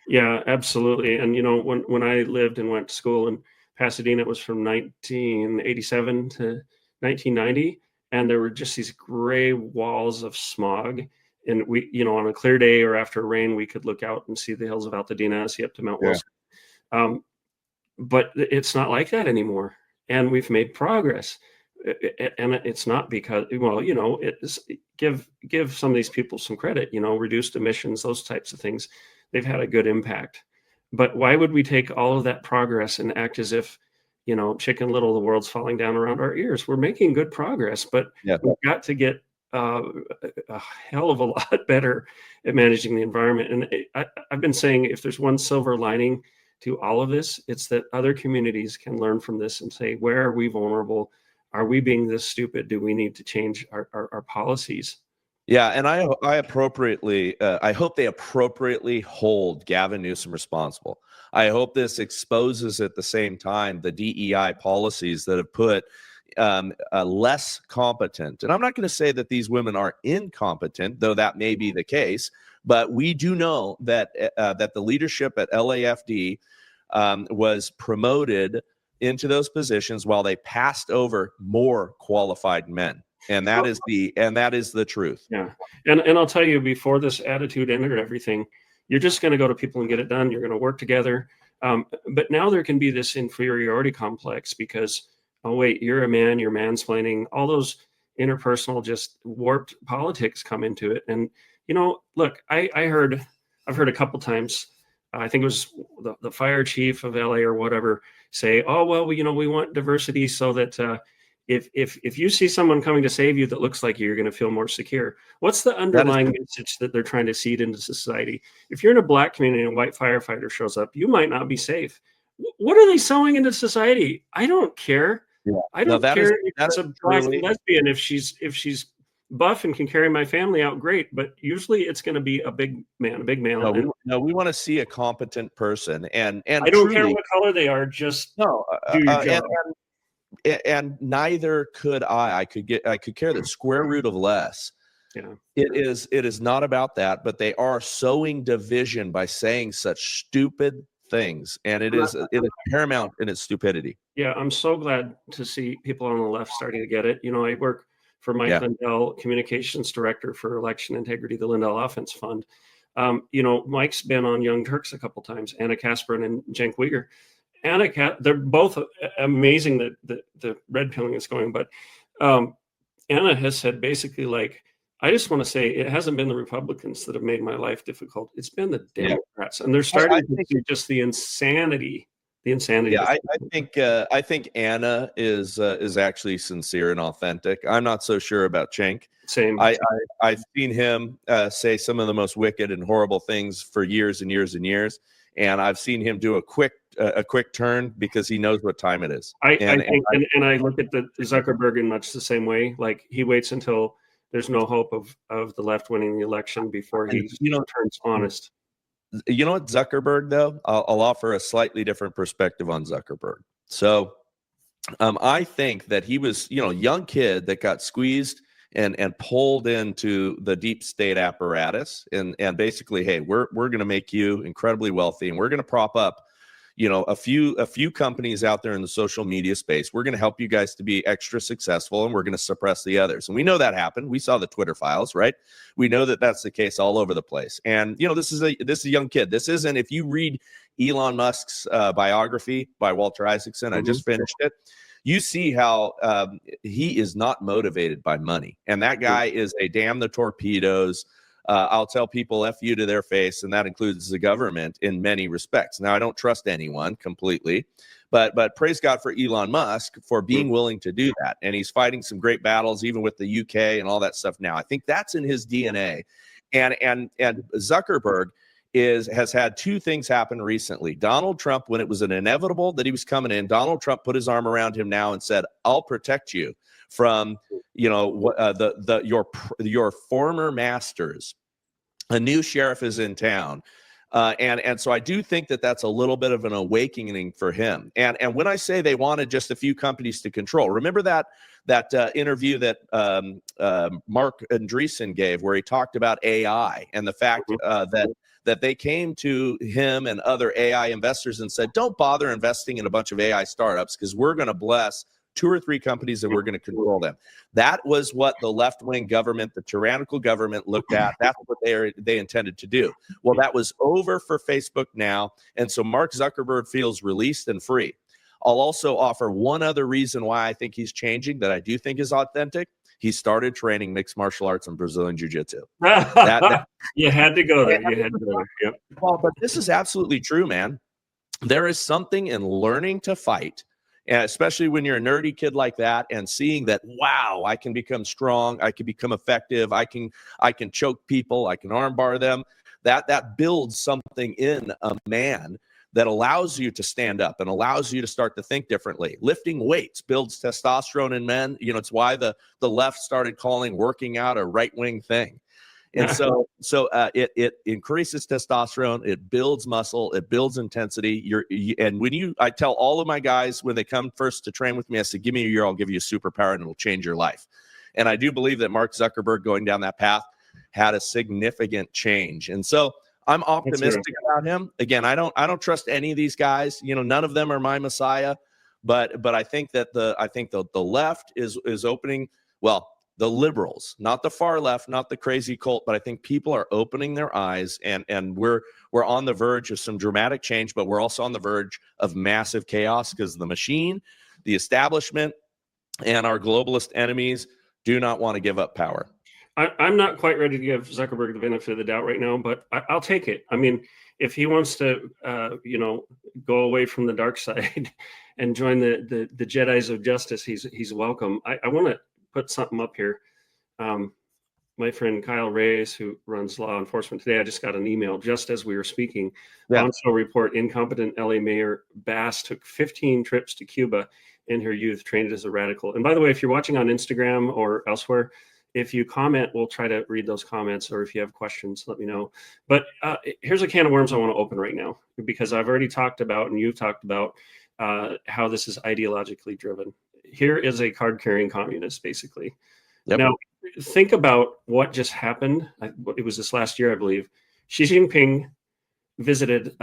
Yeah, absolutely. And when I lived and went to school in Pasadena, it was from 1987 to 1990, and there were just these gray walls of smog. And we, on a clear day or after rain, we could look out and see the hills of Altadena, see up to Mount Wilson. But it's not like that anymore, and we've made progress. And it's not because, give some of these people some credit. Reduced emissions, those types of things, they've had a good impact. But why would we take all of that progress and act as if Chicken Little, the world's falling down around our ears. We're making good progress, but Yeah. we've got to get a hell of a lot better at managing the environment. And I've been saying, if there's one silver lining to all of this, it's that other communities can learn from this and say, where are we vulnerable? Are we being this stupid? Do we need to change our policies? Yeah, and I hope they appropriately hold Gavin Newsom responsible. I hope this exposes at the same time the DEI policies that have put less competent, and I'm not going to say that these women are incompetent, though that may be the case, but we do know that that the leadership at LAFD was promoted into those positions while they passed over more qualified men. And that is the truth. Yeah. And I'll tell you, before this attitude entered everything, you're just going to go to people and get it done. You're going to work together. But now there can be this inferiority complex because, oh, wait, you're a man, you're mansplaining. All those interpersonal, just warped politics come into it. And, look, I've heard a couple times, I think it was the fire chief of LA or whatever, say, oh, well, we want diversity so that if you see someone coming to save you that looks like you're going to feel more secure. What's the underlying message that they're trying to seed into society? If you're in a Black community and a white firefighter shows up, you might not be safe. What are they sowing into society? I don't care. Yeah. I don't care if it's a Black lesbian. If she's buff and can carry my family out, great. But usually it's going to be a big man, a big male. No, we want to see a competent person, and I don't care what color they are. Just do your job. And neither could I. I could care the square root of less. Yeah. It is not about that, but they are sowing division by saying such stupid things, and it is paramount in its stupidity. Yeah, I'm so glad to see people on the left starting to get it. I work for Mike Lindell, communications director for election integrity, the Lindell Offense Fund. Mike's been on Young Turks a couple times, Anna Kasperin and Cenk Uygur. They're both amazing that the red pilling is going, but Anna has said basically, like, I just want to say it hasn't been the Republicans that have made my life difficult. It's been the Democrats, and they're starting to see just the insanity. Yeah, I think Anna is actually sincere and authentic. I'm not so sure about Cenk. Same. I've seen him say some of the most wicked and horrible things for years and years and years. And I've seen him do a quick turn because he knows what time it is. I look at the Zuckerberg in much the same way. Like, he waits until there's no hope of the left winning the election before he turns honest. You know what, Zuckerberg, though? I'll offer a slightly different perspective on Zuckerberg. So I think that he was, a young kid that got squeezed and pulled into the deep state apparatus and basically, hey, we're going to make you incredibly wealthy, and we're going to prop up, a few companies out there in the social media space. We're going to help you guys to be extra successful, and we're going to suppress the others. And we know that happened. We saw the Twitter files, right? We know that that's the case all over the place. And this is a young kid. This isn't, if you read Elon Musk's biography by Walter Isaacson, I just finished it. You see how he is not motivated by money. And that guy is a damn the torpedoes. I'll tell people F you to their face, and that includes the government in many respects. Now, I don't trust anyone completely, but praise God for Elon Musk for being willing to do that. And he's fighting some great battles, even with the UK and all that stuff now. I think that's in his DNA. And Zuckerberg has had two things happen recently. Donald Trump, when it was an inevitable that he was coming in, Donald Trump put his arm around him now and said, I'll protect you from, your former masters. A new sheriff is in town. And so I do think that that's a little bit of an awakening for him. And when I say they wanted just a few companies to control, remember that interview that Mark Andreessen gave, where he talked about AI and the fact that they came to him and other AI investors and said, don't bother investing in a bunch of AI startups because we're going to bless 2 or 3 companies and we're going to control them. That was what the left-wing government, the tyrannical government, looked at. That's what they intended to do. Well, that was over for Facebook now, and so Mark Zuckerberg feels released and free. I'll also offer one other reason why I think he's changing that I do think is authentic. He started training mixed martial arts and Brazilian Jiu-Jitsu. You had to go there. You had to go there. Yep. Well, but this is absolutely true, man. There is something in learning to fight And especially when you're a nerdy kid like that and seeing that, wow, I can become strong, I can become effective, I can choke people, I can armbar them. That builds something in a man that allows you to stand up and allows you to start to think differently. Lifting weights builds testosterone in men. You know, it's why the left started calling working out a right-wing thing. And so it increases testosterone, it builds muscle, it builds intensity. And I tell all of my guys when they come first to train with me, I say, give me a year, I'll give you a superpower and it'll change your life. And I do believe that Mark Zuckerberg going down that path had a significant change. And so I'm optimistic about him. Again, I don't trust any of these guys. You know, none of them are my messiah, but I think that the left is opening, well, the liberals, not the far left, not the crazy cult, but I think people are opening their eyes, and we're on the verge of some dramatic change, but we're also on the verge of massive chaos because the machine, the establishment, and our globalist enemies do not want to give up power. I'm not quite ready to give Zuckerberg the benefit of the doubt right now, but I'll take it. I mean, if he wants to, go away from the dark side and join the Jedis of justice, he's welcome. I want to put something up here. My friend Kyle Reyes, who runs law enforcement today, I just got an email just as we were speaking. On-show report: incompetent LA Mayor Bass took 15 trips to Cuba in her youth, trained as a radical. And by the way, if you're watching on Instagram or elsewhere, if you comment, we'll try to read those comments, or if you have questions, let me know. But here's a can of worms I want to open right now, because I've already talked about, and you've talked about, how this is ideologically driven. Here is a card-carrying communist, basically. Yep. Now, think about what just happened. It was this last year, I believe. Xi Jinping visited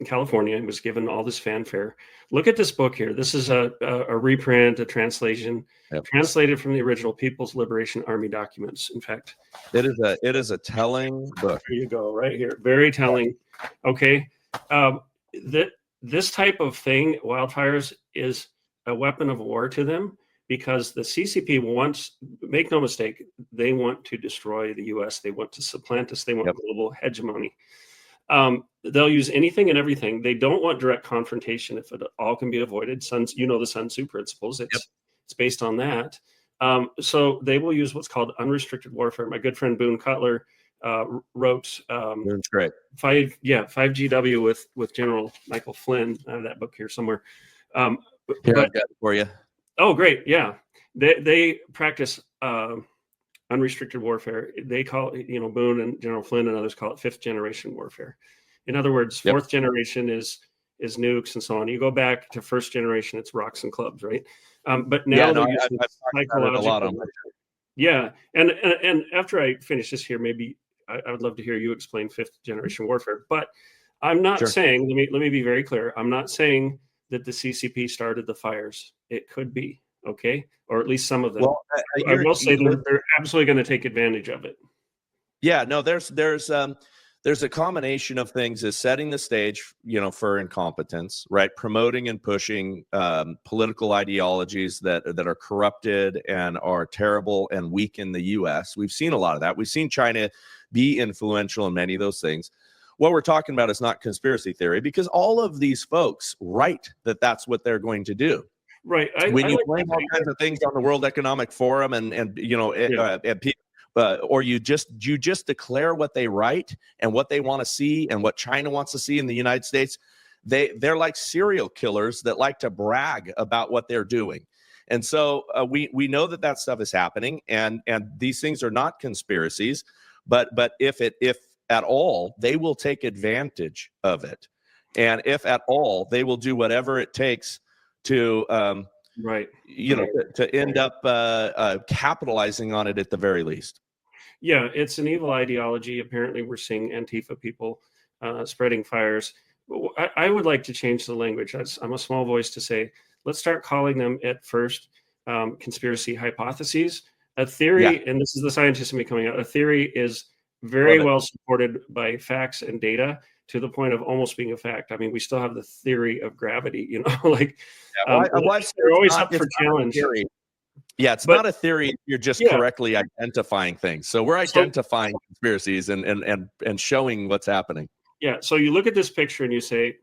California and was given all this fanfare. Look at this book here. This is a reprint, a translation, translated from the original People's Liberation Army documents. In fact, it is a telling book. Here you go, right here. Very telling. Okay. This type of thing, wildfires, is a weapon of war to them, because the CCP wants, make no mistake, they want to destroy the U.S. They want to supplant us. They want global hegemony. They'll use anything and everything. They don't want direct confrontation if it all can be avoided. The Sun Tzu principles. It's based on that. So they will use what's called unrestricted warfare. My good friend Boone Cutler wrote That's great. 5GW with General Michael Flynn. I have that book here somewhere. Here, I've got it for you. Oh, great. Yeah. They practice unrestricted warfare. They call it, Boone and General Flynn and others call it 5th generation warfare. In other words, 4th generation is nukes and so on. You go back to 1st generation, it's rocks and clubs, right? But now they're using psychological. Yeah. And after I finish this here, maybe I would love to hear you explain 5th generation warfare. But I'm not saying, let me be very clear. I'm not saying that the CCP started the fires. It could be, okay? Or at least some of them. Well, I will say they're absolutely going to take advantage of it. Yeah, no, there's a combination of things, is setting the stage, for incompetence, right? Promoting and pushing political ideologies that are corrupted and are terrible and weak in the U.S. We've seen a lot of that. We've seen China be influential in many of those things. What we're talking about is not conspiracy theory, because all of these folks write that that's what they're going to do. Right. When you blame all kinds of things on the World Economic Forum and people, or you just declare what they write and what they want to see and what China wants to see in the United States, they're like serial killers that like to brag about what they're doing. And so we know that stuff is happening, and these things are not conspiracies, but if at all, they will take advantage of it. And if at all, they will do whatever it takes to, to end up capitalizing on it at the very least. Yeah, it's an evil ideology. Apparently, we're seeing Antifa people spreading fires. I would like to change the language. I'm a small voice to say, let's start calling them at first conspiracy hypotheses. A theory, and this is the scientist in me coming out, a theory is very well supported by facts and data, to the point of almost being a fact. I mean, we still have the theory of gravity, they're always up for challenge. Yeah, it's not a theory. You're just correctly identifying things. So we're identifying conspiracies and showing what's happening. Yeah. So you look at this picture and you say,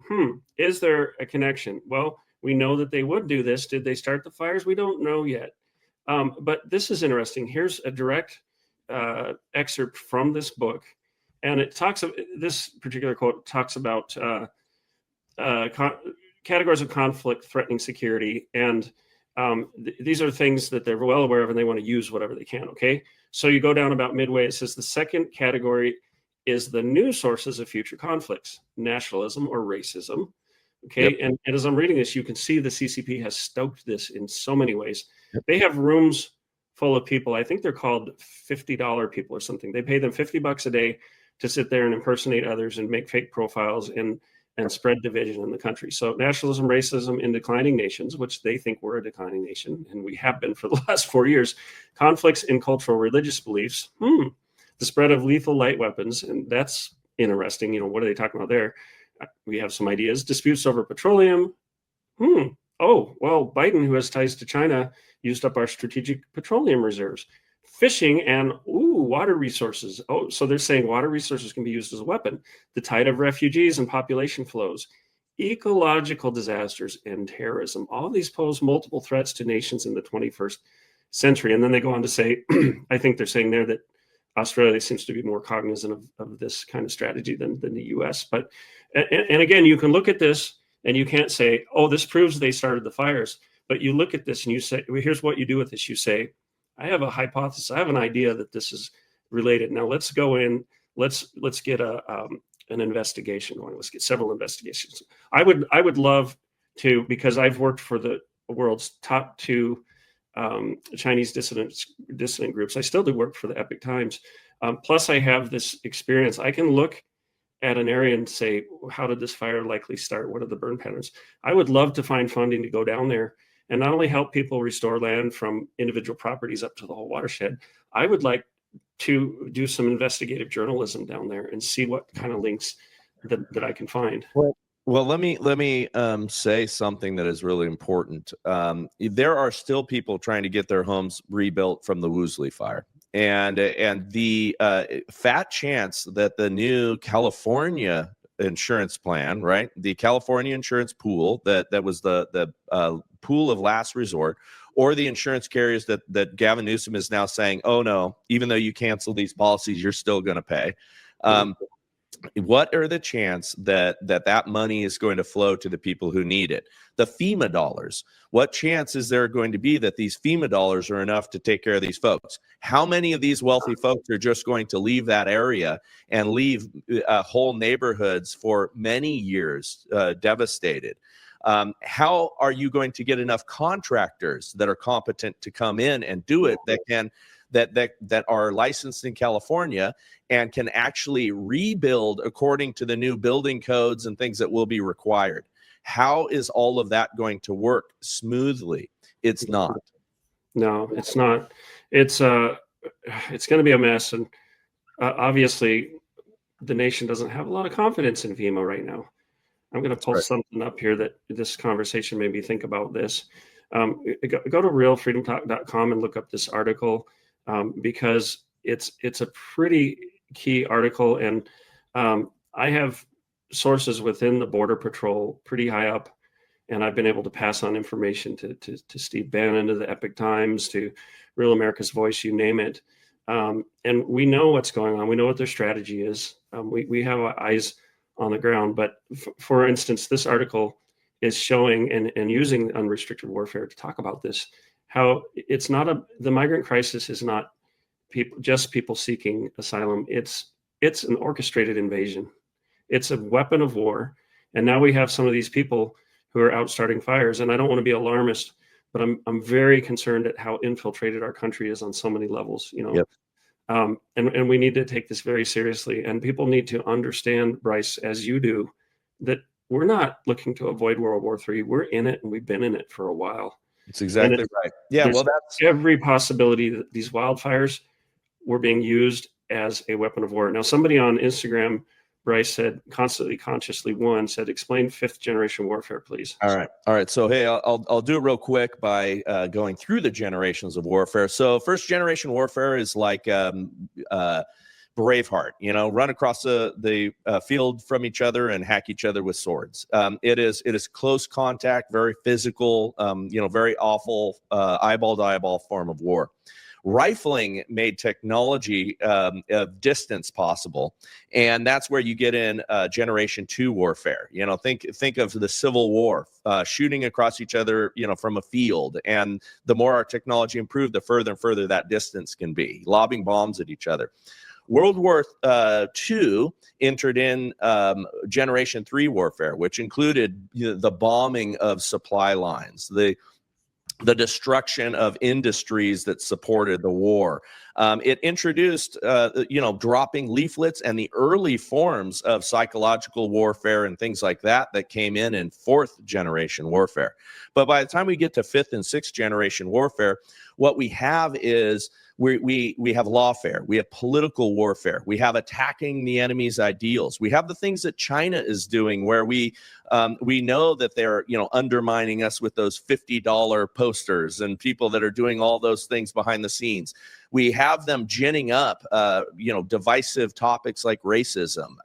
is there a connection? Well, We know that they would do this. Did they start the fires? We don't know yet. But this is interesting. Here's a direct excerpt from this book. And it talks of this particular quote talks about categories of conflict threatening security. And these are things that they're well aware of, and they want to use whatever they can. Okay. So you go down about midway. It says the second category is the new sources of future conflicts, nationalism or racism. Okay. Yep. And as I'm reading this, you can see the CCP has stoked this in so many ways. Yep. They have rooms full of people. I think they're called $50 people or something. They pay them $50 a day to sit there and impersonate others and make fake profiles and spread division in the country. So nationalism, racism in declining nations, which they think we're a declining nation, and we have been for the last 4 years, conflicts in cultural religious beliefs, the spread of lethal light weapons, and that's interesting. You know, what are they talking about there? We have some ideas. Disputes over petroleum. Oh, well, Biden, who has ties to China, used up our strategic petroleum reserves. Fishing and water resources. Oh, so they're saying water resources can be used as a weapon. The tide of refugees and population flows, ecological disasters, and terrorism. All of these pose multiple threats to nations in the 21st century. And then they go on to say, I think they're saying there that Australia seems to be more cognizant of this kind of strategy than the US. But, and again, you can look at this and you can't say, oh, this proves they started the fires. But you look at this and you say, well, here's what you do with this. You say, I have a hypothesis. I have an idea that this is related. Now let's go in. Let's get an investigation going. Let's get several investigations. I would love to, because I've worked for the world's top two Chinese dissident groups. I still do work for the Epoch Times. Plus, I have this experience. I can look at an area and say, how did this fire likely start? What are the burn patterns? I would love to find funding to go down there and not only help people restore land from individual properties up to the whole watershed. I would like to do some investigative journalism down there and see what kind of links that I can find. Well, let me say something that is really important. There are still people trying to get their homes rebuilt from the Woolsey fire, and the fat chance that the new California insurance plan, right, the California insurance pool that was the pool of last resort, or the insurance carriers that Gavin Newsom is now saying, oh no, even though you cancel these policies, you're still going to pay. What are the chance that money is going to flow to the people who need it? The FEMA dollars. What chance is there going to be that these FEMA dollars are enough to take care of these folks? How many of these wealthy folks are just going to leave that area and leave whole neighborhoods for many years devastated? How are you going to get enough contractors that are competent to come in and do it that are licensed in California and can actually rebuild according to the new building codes and things that will be required? How is all of that going to work smoothly? It's not. No, it's not. It's going to be a mess. And obviously the nation doesn't have a lot of confidence in FEMA right now. I'm going to pull something up here that this conversation made me think about this. Go to realfreedomtalk.com and look up this article because it's a pretty key article. And I have sources within the Border Patrol pretty high up, and I've been able to pass on information to Steve Bannon, to the Epoch Times, to Real America's Voice, you name it. And we know what's going on. We know what their strategy is. We have our eyes on the ground. But for instance, this article is showing and using unrestricted warfare to talk about this, how it's not the migrant crisis is not people seeking asylum. It's an orchestrated invasion. It's a weapon of war. And now we have some of these people who are out starting fires. And I don't want to be alarmist, but I'm very concerned at how infiltrated our country is on so many levels, you know. Yep. And we need to take this very seriously. And people need to understand, Bryce, as you do, that we're not looking to avoid World War III. We're in it, and we've been in it for a while. It's exactly right. Yeah, well, that's every possibility that these wildfires were being used as a weapon of war. Now, somebody on Instagram, Bryce, said, constantly, consciously one, said, explain fifth generation warfare, please. All right. So, hey, I'll do it real quick by going through the generations of warfare. So first generation warfare is like Braveheart, run across the field from each other and hack each other with swords. It is close contact, very physical, very awful eyeball to eyeball form of war. Rifling made technology of distance possible, and that's where you get in Generation 2 warfare. Think of the Civil War, shooting across each other, from a field. And the more our technology improved, the further and further that distance can be, lobbing bombs at each other. World War II entered in Generation 3 warfare, which included the bombing of supply lines, the destruction of industries that supported the war. It introduced, dropping leaflets and the early forms of psychological warfare and things like that came in fourth generation warfare. But by the time we get to fifth and sixth generation warfare, what we have is we have lawfare, we have political warfare, we have attacking the enemy's ideals, we have the things that China is doing, where we know that they're undermining us with those $50 posters and people that are doing all those things behind the scenes. We have them ginning up divisive topics like racism.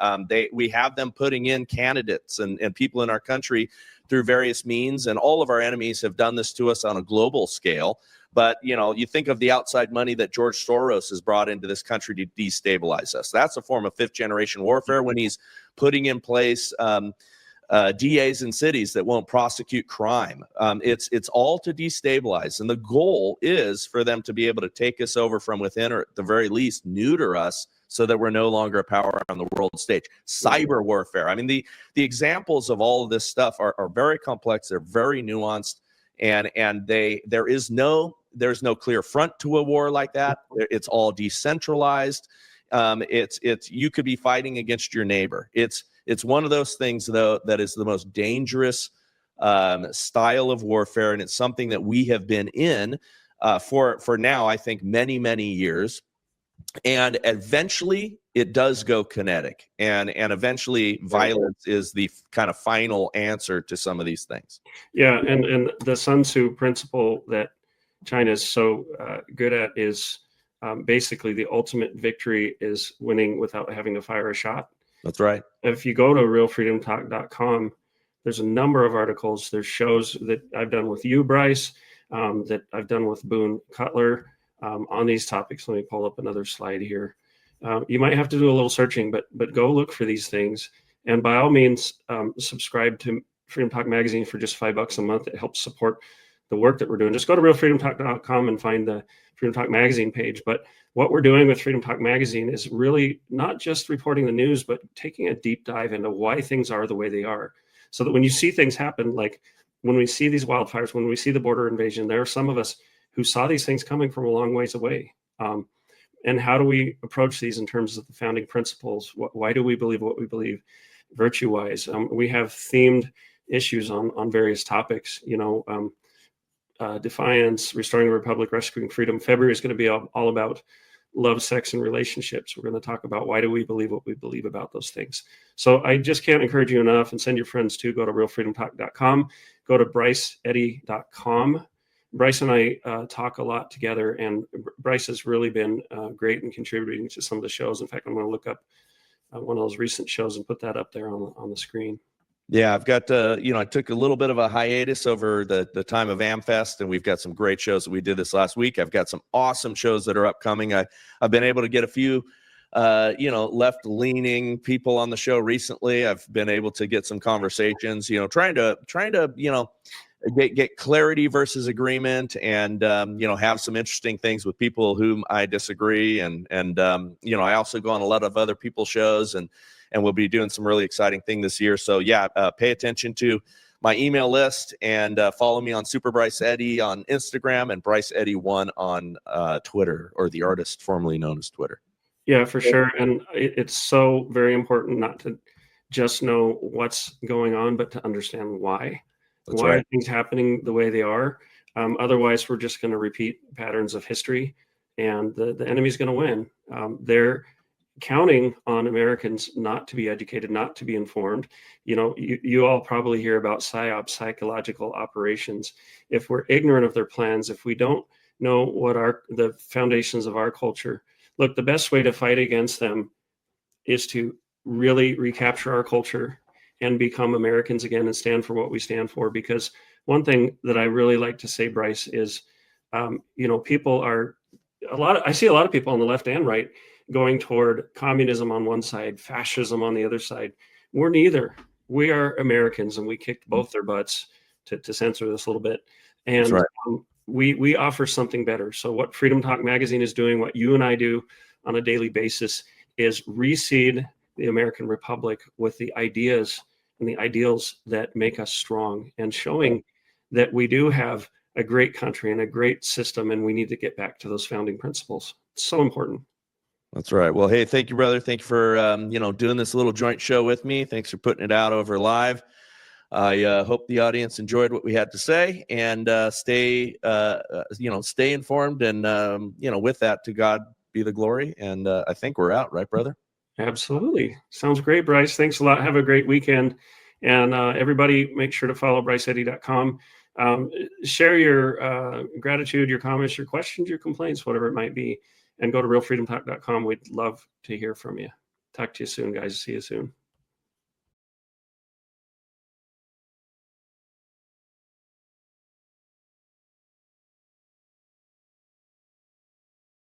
We have them putting in candidates and people in our country through various means, and all of our enemies have done this to us on a global scale. But, you think of the outside money that George Soros has brought into this country to destabilize us. That's a form of fifth generation warfare, when he's putting in place DAs in cities that won't prosecute crime. It's all to destabilize. And the goal is for them to be able to take us over from within, or at the very least neuter us, so that we're no longer a power on the world stage. Cyber warfare. I mean, the examples of all of this stuff are very complex. They're very nuanced. And there's no clear front to a war like that. It's all decentralized. You could be fighting against your neighbor. It's one of those things, though, that is the most dangerous style of warfare, and it's something that we have been in for now, I think, many, many years. And eventually it does go kinetic, and eventually violence is the kind of final answer to some of these things. Yeah, and the Sun Tzu principle that China is so good at is basically the ultimate victory is winning without having to fire a shot. That's right. If you go to realfreedomtalk.com, there's a number of articles. There's shows that I've done with you, Bryce, that I've done with Boone Cutler on these topics. Let me pull up another slide here. You might have to do a little searching, but go look for these things. And by all means, subscribe to Freedom Talk Magazine for just $5 a month. It helps support the work that we're doing. Just go to realfreedomtalk.com and find the Freedom Talk Magazine page. But what we're doing with Freedom Talk Magazine is really not just reporting the news, but taking a deep dive into why things are the way they are. So that when you see things happen, like when we see these wildfires, when we see the border invasion, there are some of us who saw these things coming from a long ways away. And how do we approach these in terms of the founding principles? Why do we believe what we believe, virtue-wise? We have themed issues on various topics. Defiance, restoring the republic, rescuing freedom. February is going to be all about love, sex, and relationships. We're going to talk about why do we believe what we believe about those things. So I just can't encourage you enough, and send your friends too. Go to realfreedomtalk.com. Go to bryceeddy.com. Bryce and I talk a lot together, and Bryce has really been great in contributing to some of the shows. In fact, I'm going to look up one of those recent shows and put that up there on the screen. Yeah, I've got, I took a little bit of a hiatus over the time of AmFest, and we've got some great shows that we did this last week. I've got some awesome shows that are upcoming. I've been able to get a few, left-leaning people on the show recently. I've been able to get some conversations, trying to get clarity versus agreement, and have some interesting things with people whom I disagree, and I also go on a lot of other people's shows, and we'll be doing some really exciting thing this year. So yeah, pay attention to my email list, and follow me on Super Bryce Eddy on Instagram, and Bryce Eddy 1 on Twitter, or the artist formerly known as Twitter. Yeah, for sure. And it's so very important not to just know what's going on, but to understand why. That's why right. are things happening the way they are? Otherwise, we're just going to repeat patterns of history, and the enemy's going to win. They're counting on Americans not to be educated, not to be informed. You all probably hear about PSYOPs, psychological operations. If we're ignorant of their plans, if we don't know what the foundations of our culture, look, the best way to fight against them is to really recapture our culture and become Americans again and stand for what we stand for. Because one thing that I really like to say, Bryce, is, people are I see a lot of people on the left and right going toward communism on one side, fascism on the other side. We're neither. We are Americans, and we kicked both their butts, to censor this a little bit. And That's right. We offer something better. So what Freedom Talk Magazine is doing, what you and I do on a daily basis, is reseed the American Republic with the ideas and the ideals that make us strong, and showing that we do have a great country and a great system, and we need to get back to those founding principles. It's so important. That's right. Well, hey, thank you, brother. Thank you for doing this little joint show with me. Thanks for putting it out over live. I hope the audience enjoyed what we had to say, and stay informed. And with that, to God be the glory. And I think we're out, right, brother? Absolutely. Sounds great, Bryce. Thanks a lot. Have a great weekend. And everybody, make sure to follow bryceeddy.com. Share your gratitude, your comments, your questions, your complaints, whatever it might be, and go to realfreedomtalk.com. We'd love to hear from you. Talk to you soon, guys. See you soon.